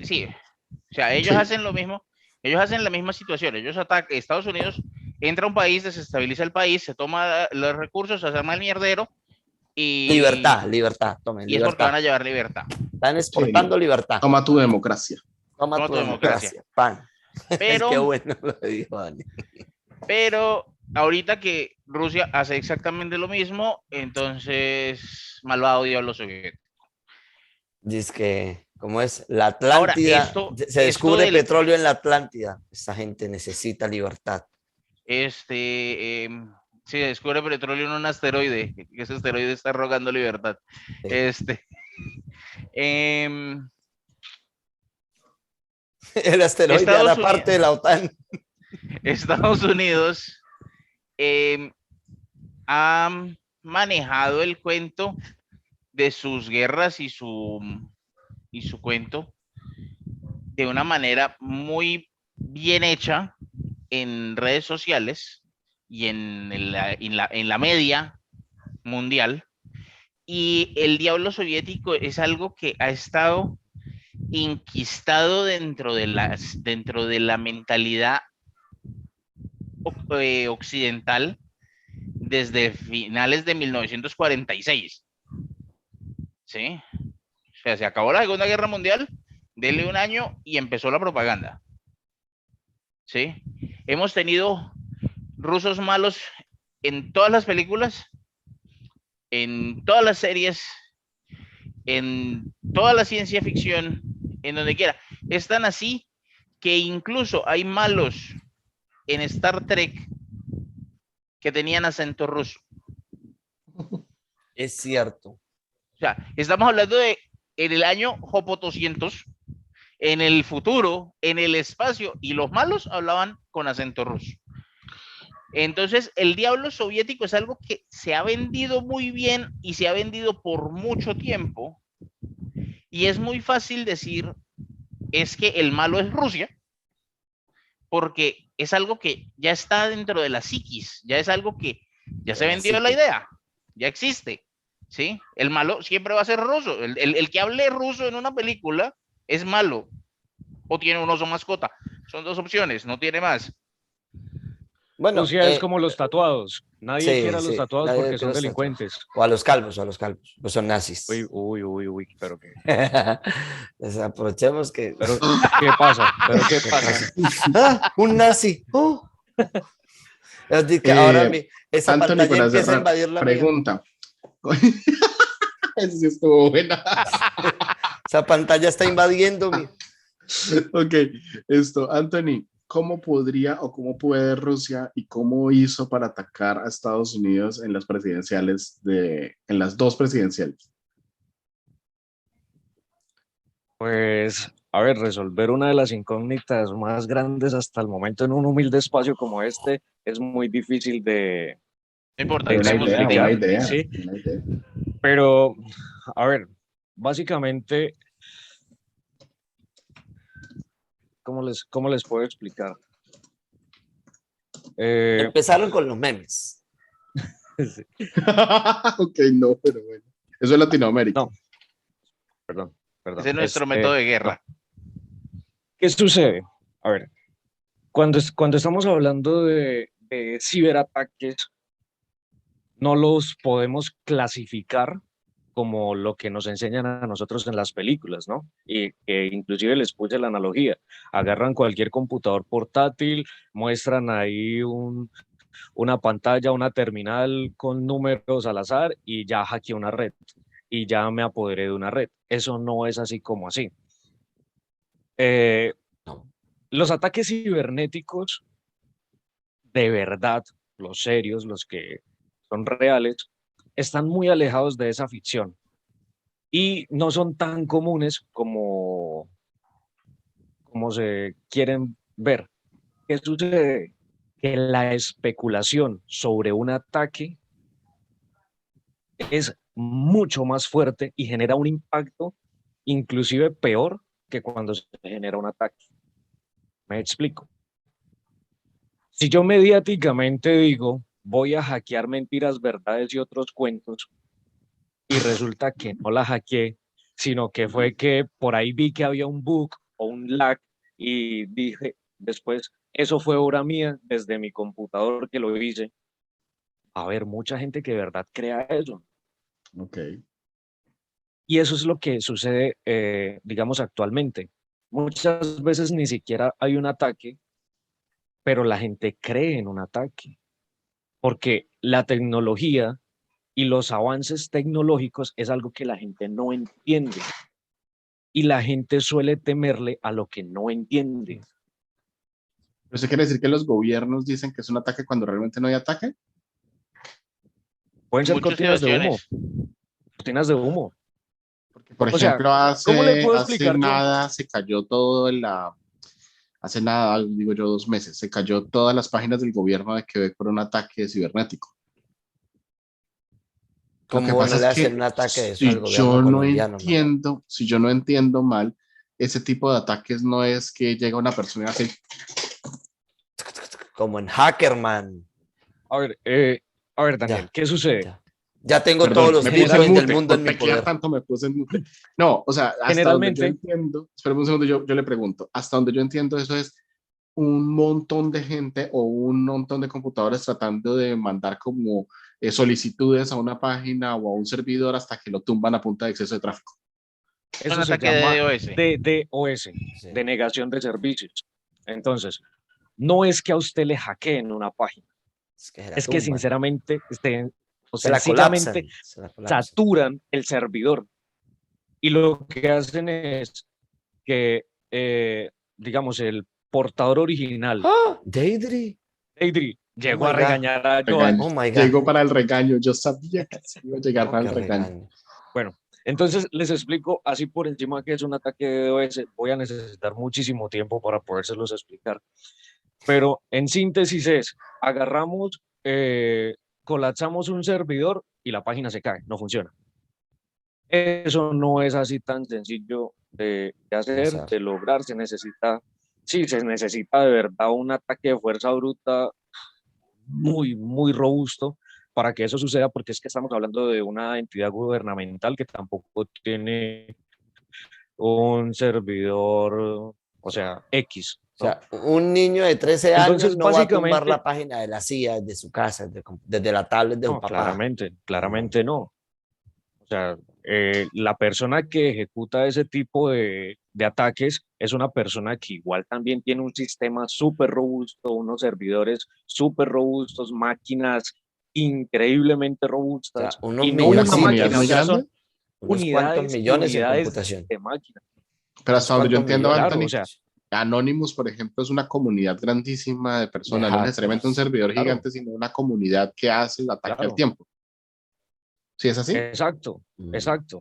Sí. O sea, ellos hacen lo mismo, ellos hacen la misma situación, ellos atacan, Estados Unidos entra a un país, desestabiliza el país, se toma los recursos, se arma el mierdero y... Libertad, tomen, y libertad. Es porque van a llevar libertad. Están exportando libertad. Toma tu democracia. Toma tu democracia. Pan. Pero, qué bueno lo dijo Dani. Pero ahorita que Rusia hace exactamente lo mismo, entonces malvado diablo soviético. Dice que, ¿cómo es? La Atlántida, ahora, se descubre petróleo en la Atlántida. Esta gente necesita libertad. Se descubre petróleo en un asteroide, que ese asteroide está rogando libertad. Sí. El asteroide era parte de la OTAN. Estados Unidos ha manejado el cuento de sus guerras y su cuento de una manera muy bien hecha en redes sociales y en la media mundial. Y el diablo soviético es algo que ha estado inquistado dentro de la mentalidad occidental desde finales de 1946. ¿Sí? O sea, se acabó la Segunda Guerra Mundial, denle un año y empezó la propaganda. ¿Sí? Hemos tenido rusos malos en todas las películas, en todas las series, en toda la ciencia ficción, en donde quiera. Es tan así que incluso hay malos en Star Trek que tenían acento ruso. Es cierto. O sea, estamos hablando de en el año Jopo 200, en el futuro, en el espacio, y los malos hablaban con acento ruso. Entonces, el diablo soviético es algo que se ha vendido muy bien y se ha vendido por mucho tiempo. Y es muy fácil decir, es que el malo es Rusia, porque es algo que ya está dentro de la psiquis, ya es algo que ya se vendió la idea, ya existe, ¿sí? El malo siempre va a ser ruso. El que hable ruso en una película es malo o tiene un oso mascota. Son dos opciones, no tiene más. Bueno, Rusia es como los tatuados. Nadie sí, quiere a los sí, tatuados nadie porque quiere son a los delincuentes. O a los calvos, pues son nazis. Uy, pero qué. Pues aprovechemos que... Pero, ¿qué pasa? ¿Pero qué pasa? ¡Ah! ¡Un nazi! Es decir, que ahora esa Anthony, pantalla para empieza a cerrar, invadir la mía. pregunta. Eso sí estuvo buena. Esa pantalla está invadiendo mi... Ok, Anthony, ¿cómo podría o cómo puede Rusia y cómo hizo para atacar a Estados Unidos en las presidenciales en las dos presidenciales? Pues, a ver, resolver una de las incógnitas más grandes hasta el momento en un humilde espacio como este es muy difícil de No importa, de tenemos explicar, idea. ¿sí? Pero, a ver, básicamente, ¿cómo les puedo explicar? Empezaron con los memes. Ok, no, pero bueno. Eso es Latinoamérica. No. Perdón. Ese es nuestro método de guerra. ¿Qué sucede? A ver, cuando estamos hablando de ciberataques, no los podemos clasificar como lo que nos enseñan a nosotros en las películas, ¿no? Y que inclusive les puse la analogía. Agarran cualquier computador portátil, muestran ahí una pantalla, una terminal con números al azar y ya hackeé una red y ya me apoderé de una red. Eso no es así como así. Los ataques cibernéticos, de verdad, los serios, los que son reales, están muy alejados de esa ficción y no son tan comunes como se quieren ver. ¿Qué sucede? Que la especulación sobre un ataque es mucho más fuerte y genera un impacto inclusive peor que cuando se genera un ataque. Me explico. Si yo mediáticamente digo, voy a hackear mentiras, verdades y otros cuentos, y resulta que no la hackeé, sino que fue que por ahí vi que había un bug o un lag y dije después, eso fue obra mía desde mi computador que lo hice. Va a haber mucha gente que de verdad crea eso. Ok. Y eso es lo que sucede, digamos, actualmente. Muchas veces ni siquiera hay un ataque, pero la gente cree en un ataque, porque la tecnología y los avances tecnológicos es algo que la gente no entiende. Y la gente suele temerle a lo que no entiende. ¿Eso quiere decir que los gobiernos dicen que es un ataque cuando realmente no hay ataque? Pueden ser Muchas cortinas de humo. situaciones. Cortinas de humo. Porque, por O sea, ejemplo, ¿cómo le puedo hace explicar yo? nada se cayó todo hace nada, digo yo, 2 meses, se cayó todas las páginas del gobierno de Quebec por un ataque cibernético. ¿Cómo no le hacen un ataque de eso al gobierno colombiano? Si yo no entiendo mal, ese tipo de ataques no es que llega una persona y hace... Como en Hackerman. A ver, Daniel, Ya, ¿qué sucede? Ya tengo Perdón, todos los me puse en bitcoins del mute, mundo en por mi teclear poder. tanto me puse en mute. No, o sea, hasta Generalmente- donde yo entiendo, espérame un segundo, yo le pregunto, hasta donde yo entiendo eso es, un montón de gente o un montón de computadores tratando de mandar como solicitudes a una página o a un servidor hasta que lo tumban a punta de exceso de tráfico. Un Eso se ataque de llama DOS. DDoS, Sí. denegación de servicios. Entonces, no es que a usted le hackeen una página, Es que, se la es que tumban, sinceramente o se la colapsan, sencillamente se la colapsan. saturan el servidor. Y lo que hacen es que, digamos, el portador original, ¡Ah! Deidre. Deidre, llegó my a God. regañar a Joan. Regaño. Oh my God. Llegó para el regaño. Yo sabía que se iba a llegar Oh, para qué el regaño. regaño. Bueno, entonces les explico así por encima que es un ataque de DOS. Voy a necesitar muchísimo tiempo para podérselos explicar. Pero en síntesis es, agarramos, colapsamos un servidor y la página se cae, no funciona. Eso no es así tan sencillo de hacer, de lograr. Se necesita de verdad un ataque de fuerza bruta muy, muy robusto para que eso suceda, porque es que estamos hablando de una entidad gubernamental que tampoco tiene un servidor, o sea, X, O ¿no? sea, un niño de 13 años Entonces, no va a tumbar básicamente, la página de la CIA desde su casa, desde la tablet de su no, papá. claramente no. O sea, la persona que ejecuta ese tipo de ataques es una persona que igual también tiene un sistema súper robusto, unos servidores súper robustos, máquinas increíblemente O robustas, sea, unos y no ¿Una una milloncitos, comunidad máquina, o muy sea, grande? son unos cuantos unidades y millones en unidades computación. de máquinas. Pero Unos hasta donde yo cuantos entiendo, millones. Claro, Anthony, o sea, Anonymous, por ejemplo, es una comunidad grandísima de de personas, no necesariamente un hackers. servidor claro, gigante, sino una comunidad que hace el ataque al claro, tiempo. ¿Sí es así? exacto, Mm. exacto.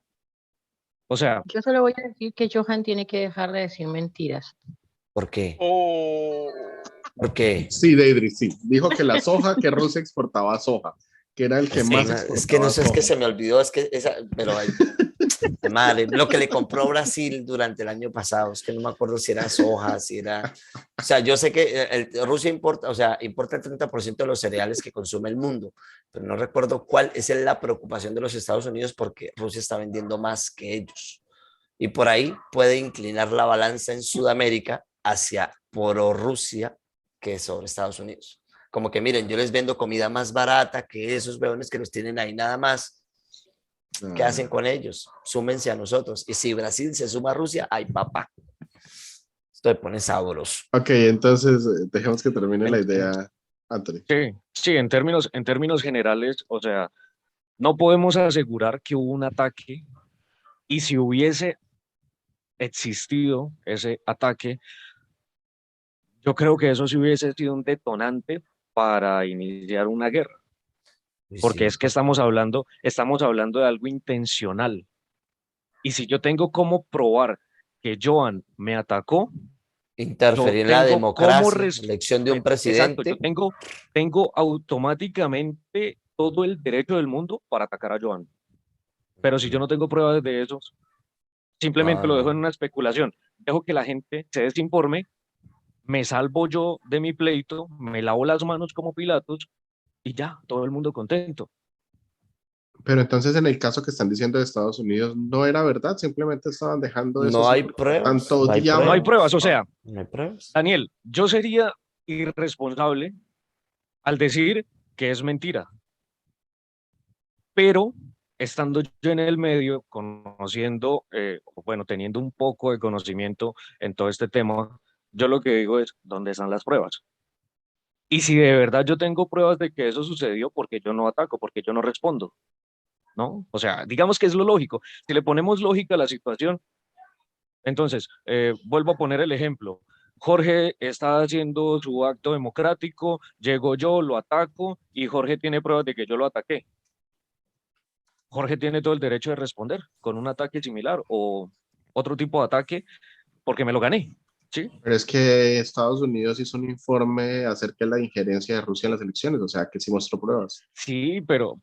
O sea, Yo solo voy a decir que Johan tiene que dejar de decir mentiras. ¿Por qué? Oh. ¿Por qué? Sí, Deidre, sí. Dijo que la soja, que Rusia exportaba soja, que era el que más Es que no exportaba sé, es que soja. se me olvidó, es que esa, pero madre, lo que le compró Brasil durante el año pasado, es que no me acuerdo si era soja, si era, o sea, yo sé que Rusia importa, o sea, importa el 30% de los cereales que consume el mundo, pero no recuerdo cuál es la preocupación de los Estados Unidos porque Rusia está vendiendo más que ellos. Y por ahí puede inclinar la balanza en Sudamérica hacia Rusia que sobre Estados Unidos. Como que miren, yo les vendo comida más barata que esos huevones que los tienen ahí nada más. ¿Qué hacen con ellos? Súmense a nosotros. Y si Brasil se suma a Rusia, ¡ay, papá! Esto me pone sabroso. Ok, entonces dejemos que termine la En- idea, Anthony. sí, en términos generales, o sea, no podemos asegurar que hubo un ataque, y si hubiese existido ese ataque, yo creo que eso sí hubiese sido un detonante para iniciar una guerra, porque Sí, es que estamos hablando de algo intencional. Y si yo tengo cómo probar que Joan me atacó, yo interferir en la tengo cómo democracia, elección de un exacto, yo presidente. tengo automáticamente todo el derecho del mundo para atacar a Joan. Pero si yo no tengo pruebas de eso, simplemente lo dejo en No. una especulación. Dejo que la gente se desinforme, me salvo yo de mi pleito, me lavo las manos como Pilatos y ya, todo el mundo contento. Pero entonces en el caso que están diciendo de Estados Unidos, no era verdad, simplemente estaban dejando eso No hay circular pruebas, tanto no hay día. No hay pruebas, o sea, No hay pruebas. Daniel, yo sería irresponsable al decir que es mentira, pero estando yo en el medio, conociendo, bueno, teniendo un poco de conocimiento en todo este tema, yo lo que digo es, ¿dónde están las pruebas? Y si de verdad yo tengo pruebas de que eso sucedió, ¿por qué yo no ataco? ¿Por qué yo no respondo? ¿No? O sea, digamos que es lo lógico. Si le ponemos lógica a la situación, entonces, vuelvo a poner el ejemplo. Jorge está haciendo su acto democrático, llego yo, lo ataco y Jorge tiene pruebas de que yo lo ataqué. Jorge tiene todo el derecho de responder con un ataque similar o otro tipo de ataque porque me lo gané, ¿sí? Pero es que Estados Unidos hizo un informe acerca de la injerencia de Rusia en las elecciones, o sea que sí mostró pruebas. Sí, pero,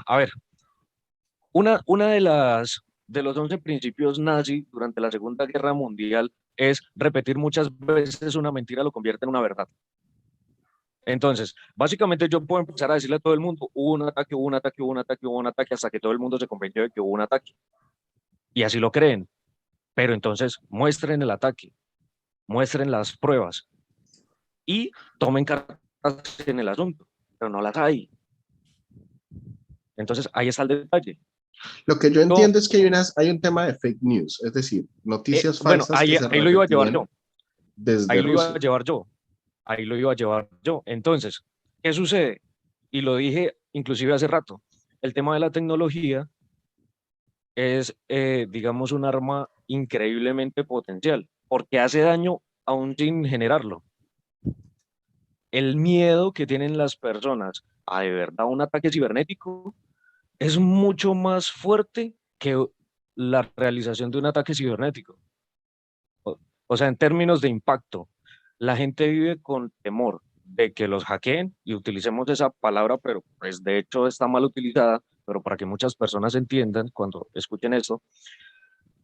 a ver, una de los 11 principios nazi durante la Segunda Guerra Mundial es repetir muchas veces una mentira lo convierte en una verdad. Entonces, básicamente yo puedo empezar a decirle a todo el mundo, hubo un ataque, hubo un ataque, hubo un ataque, hubo un ataque, hasta que todo el mundo se convenció de que hubo un ataque. Y así lo creen. Pero entonces, muestren el ataque, muestren las pruebas. y tomen cartas en el asunto, pero no las hay. Entonces, ahí está el detalle. Lo que yo No, entiendo es que hay un tema de fake news, es decir, noticias bueno, falsas que se ahí lo iba a llevar repetían yo, desde ahí lo iba Rusia. a llevar yo, ahí lo iba a llevar yo. Entonces, ¿qué sucede? Y lo dije inclusive hace rato, el tema de la tecnología es, digamos, un arma increíblemente potencial, porque hace daño aún sin generarlo. El miedo que tienen las personas a de verdad un ataque cibernético es mucho más fuerte que la realización de un ataque cibernético. O sea, en términos de impacto, la gente vive con temor de que los hackeen, y utilicemos esa palabra, pero pues de hecho está mal utilizada, pero para que muchas personas entiendan cuando escuchen eso,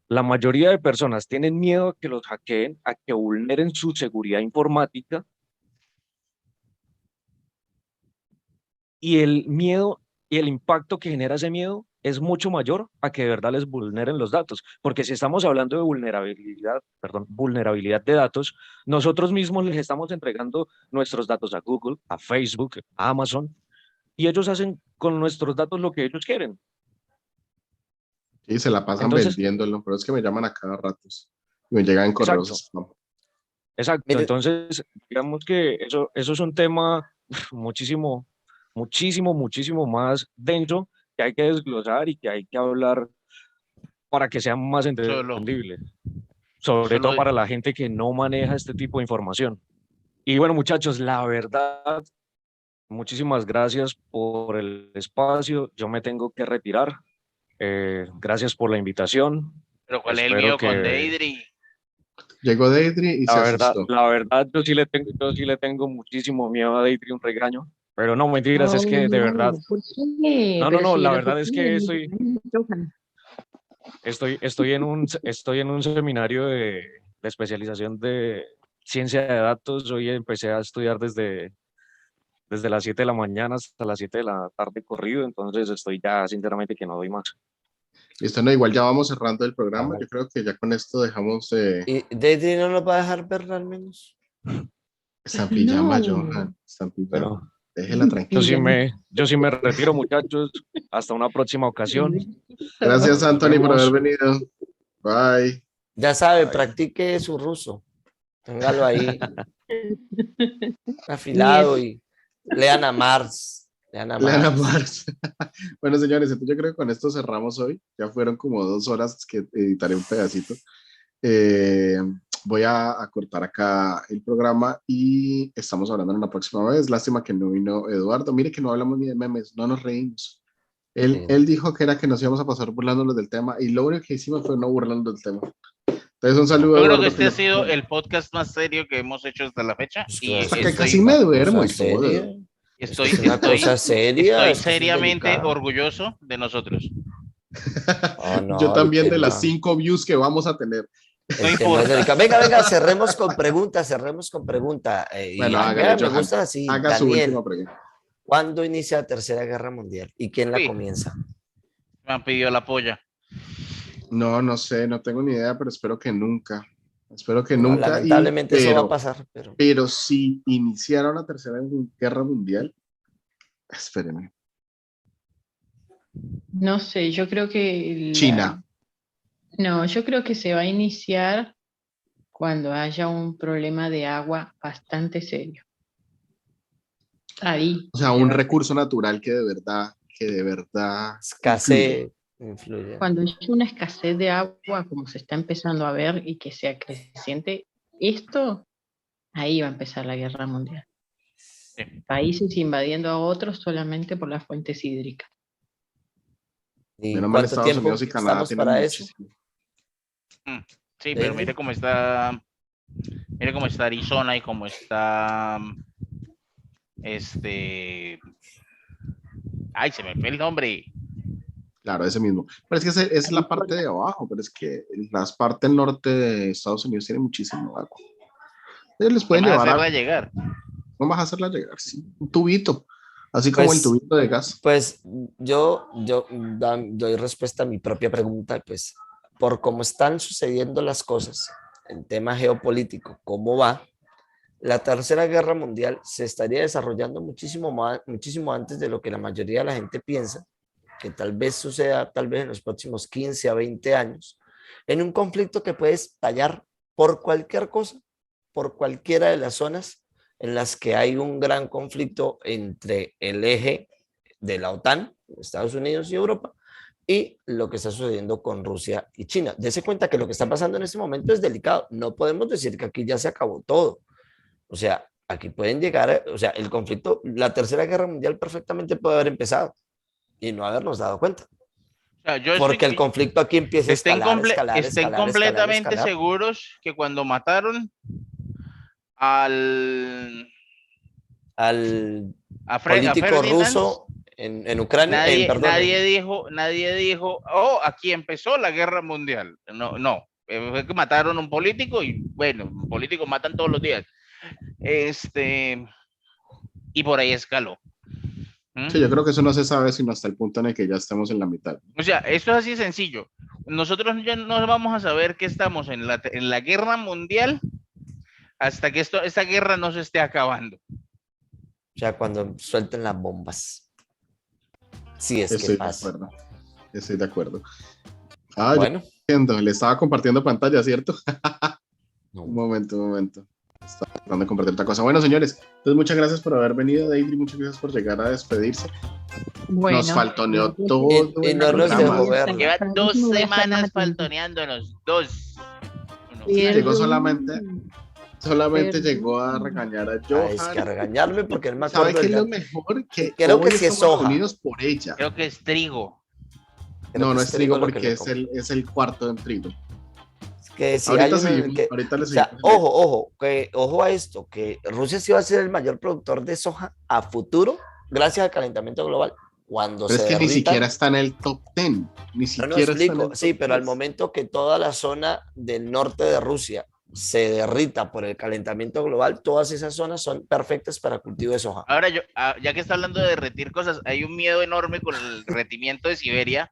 la mayoría de personas tienen miedo a que los hackeen, a que vulneren su seguridad informática, y el miedo y el impacto que genera ese miedo es mucho mayor a que de verdad les vulneren los datos. Porque si estamos hablando de vulnerabilidad de datos, nosotros mismos les estamos entregando nuestros datos a Google, a Facebook, a Amazon, y ellos hacen con nuestros datos lo que ellos quieren. Y se la pasan Entonces, vendiéndolo, pero es que me llaman a cada rato. Me llegan correos exacto, spam. exacto. Mire, Entonces, digamos que eso es un tema muchísimo, muchísimo, muchísimo más denso que hay que desglosar y que hay que hablar para que sea más Solo, entendible, sobre solo, todo para la gente que no maneja este tipo de información. Y bueno, muchachos, la verdad, muchísimas gracias por el espacio. Yo me tengo que retirar. Gracias por la invitación. pero ¿cuál es el Espero mío con que, Deidre? Llegó Deidre y se asustó. la verdad, yo sí le tengo muchísimo miedo a Daydream un regaño. Pero no, mentiras, es No, que de verdad, no, ¿por qué? no, Pero si la el verdad es objetivo que es Johan. estoy en un seminario de especialización de ciencia de datos. Hoy empecé a estudiar desde las 7 de la mañana hasta las 7 de la tarde corrido, entonces estoy ya sinceramente que no doy más. Listo, no, igual ya vamos cerrando el programa. ah, Yo creo que ya con esto dejamos de... ¿y Daisy no nos va a dejar ver al menos? Está en pijama, No, Johan. Está en pijama. Bueno, Déjela tranquila. pilla. yo sí me retiro, muchachos. Hasta una próxima ocasión. Gracias, Nos Anthony, por haber vemos. venido. Bye. Ya sabe, Bye. practique su ruso. Téngalo ahí Ni afilado eso. y lean a Marx. Lean a Leana Marx. Mars. Bueno, señores, entonces yo creo que con esto cerramos hoy. Ya fueron como 2 horas que editaré un pedacito. Eh, Voy a cortar acá el programa y estamos hablando en una próxima vez. Lástima que no vino Eduardo. Mire que no hablamos ni de memes, no nos reímos. Él dijo que era que nos íbamos a pasar burlándonos del tema y lo único que hicimos fue no burlando del tema. Entonces, un saludo a Yo creo que Eduardo. este ha sido el podcast más serio que hemos hecho hasta la fecha Pues y claro, Hasta que esto es casi estoy, me una duermo cosa y todo. seria. Esto estoy, es una estoy, cosa seria. estoy Esto es seriamente delicado. orgulloso de nosotros. Oh, Yo no, también de las 5 views que vamos a tener. No el tema es importa. delicado. Venga, venga, cerremos con pregunta, cerremos con pregunta. Y Bueno, hágale, me Johan. gusta así. Haga su Daniel, última pregunta. ¿cuándo inicia la Tercera Guerra Mundial? ¿Y quién la Uy, comienza? me han pedido la polla. No, no sé, no tengo ni idea, pero espero que nunca. Espero que No, nunca. lamentablemente eso va a pasar, pero Pero si iniciara una tercera guerra mundial, espérenme. No sé, yo creo que China. no, yo creo que se va a iniciar cuando haya un problema de agua bastante serio. Ahí. O sea, un recurso natural que de verdad influya. escasez influye. Cuando haya una escasez de agua, como se está empezando a ver, y que sea creciente, ahí va a empezar la guerra mundial. Sí, Países invadiendo a otros solamente por las fuentes hídricas. ¿Y Menos mal cuánto Estados tiempo Unidos y Canadá estamos tienen para eso? muchísimo. sí, pero mire cómo está Arizona y cómo está ay, se me fue el nombre. Claro, ese mismo. Pero es que es la parte de abajo, pero es que las partes norte de Estados Unidos tienen muchísimo agua. Ellos les pueden Vamos a llevar hacerla agua. llegar. Vamos a hacerla llegar, sí. Un tubito, así como el Pues, tubito de gas. pues yo doy respuesta a mi propia pregunta, pues por cómo están sucediendo las cosas, el tema geopolítico, cómo va, la Tercera Guerra Mundial se estaría desarrollando muchísimo antes de lo que la mayoría de la gente piensa, que tal vez suceda tal vez en los próximos 15 a 20 años, en un conflicto que puede estallar por cualquier cosa, por cualquiera de las zonas en las que hay un gran conflicto entre el eje de la OTAN, Estados Unidos y Europa, y lo que está sucediendo con Rusia y China. Dese cuenta que lo que está pasando en este momento es delicado. No podemos decir que aquí ya se acabó todo. O sea, aquí pueden llegar, o sea, el conflicto, la Tercera Guerra Mundial perfectamente puede haber empezado y no habernos dado cuenta. O sea, Porque el conflicto aquí empieza a escalar, estén completamente seguros que cuando mataron al político ruso en Ucrania, nadie dijo, oh, aquí empezó la guerra mundial. No, fue que mataron a un político y bueno, políticos matan todos los días. Y por ahí escaló. Sí, yo creo que eso no se sabe sino hasta el punto en el que ya estamos en la mitad. O sea, esto es así sencillo. Nosotros ya no vamos a saber que estamos en la guerra mundial hasta que esta guerra no se esté acabando. O sea, cuando suelten las bombas. Sí, es Estoy que pasa. Estoy de acuerdo. Bueno. Le estaba compartiendo pantalla, ¿cierto? No. Un momento. Estaba tratando de compartir otra cosa. Bueno, señores, entonces muchas gracias por haber venido, David, y muchas gracias por llegar a despedirse. Bueno, Nos faltoneó todo. Y no nos dejó ver. Lleva 2 semanas faltoneándonos. 2. Llegó solamente llegó a regañar a Johan. Es que a regañarme porque él me ¿Sabe acuerdo. qué es lo mejor? Que creo que hoy sí es estamos soja. unidos por ella. Creo que es trigo. No es trigo lo que porque le es el cuarto en trigo. Que si Ahorita hay seguimos, ahorita le o sea, seguimos. ojo a esto, que Rusia sí va a ser el mayor productor de soja a futuro gracias al calentamiento global. Cuando Pero se es que derrita, ni siquiera está en el top 10. Ni no siquiera explico, está en el sí, top pero al 10. momento que toda la zona del norte de Rusia se derrita por el calentamiento global, todas esas zonas son perfectas para cultivo de soja. Ahora, ya que está hablando de derretir cosas, hay un miedo enorme con el derretimiento de Siberia.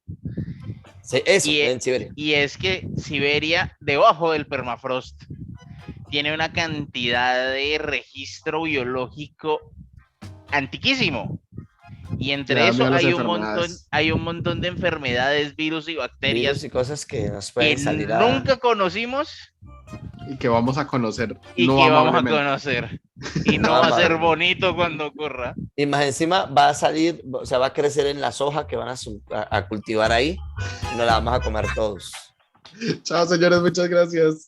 Sí, eso, en Siberia. Y es que Siberia, debajo del permafrost, tiene una cantidad de registro biológico antiquísimo. Y entre eso hay un montón de enfermedades, virus y bacterias Virus y cosas que nos pueden salir nunca conocimos y que vamos a conocer. Y no que vamos a conocer. Y no va a ser bonito cuando ocurra. Y más encima va a salir, o sea, va a crecer en la soja que van a cultivar ahí y nos la vamos a comer todos. Chao, señores, muchas gracias.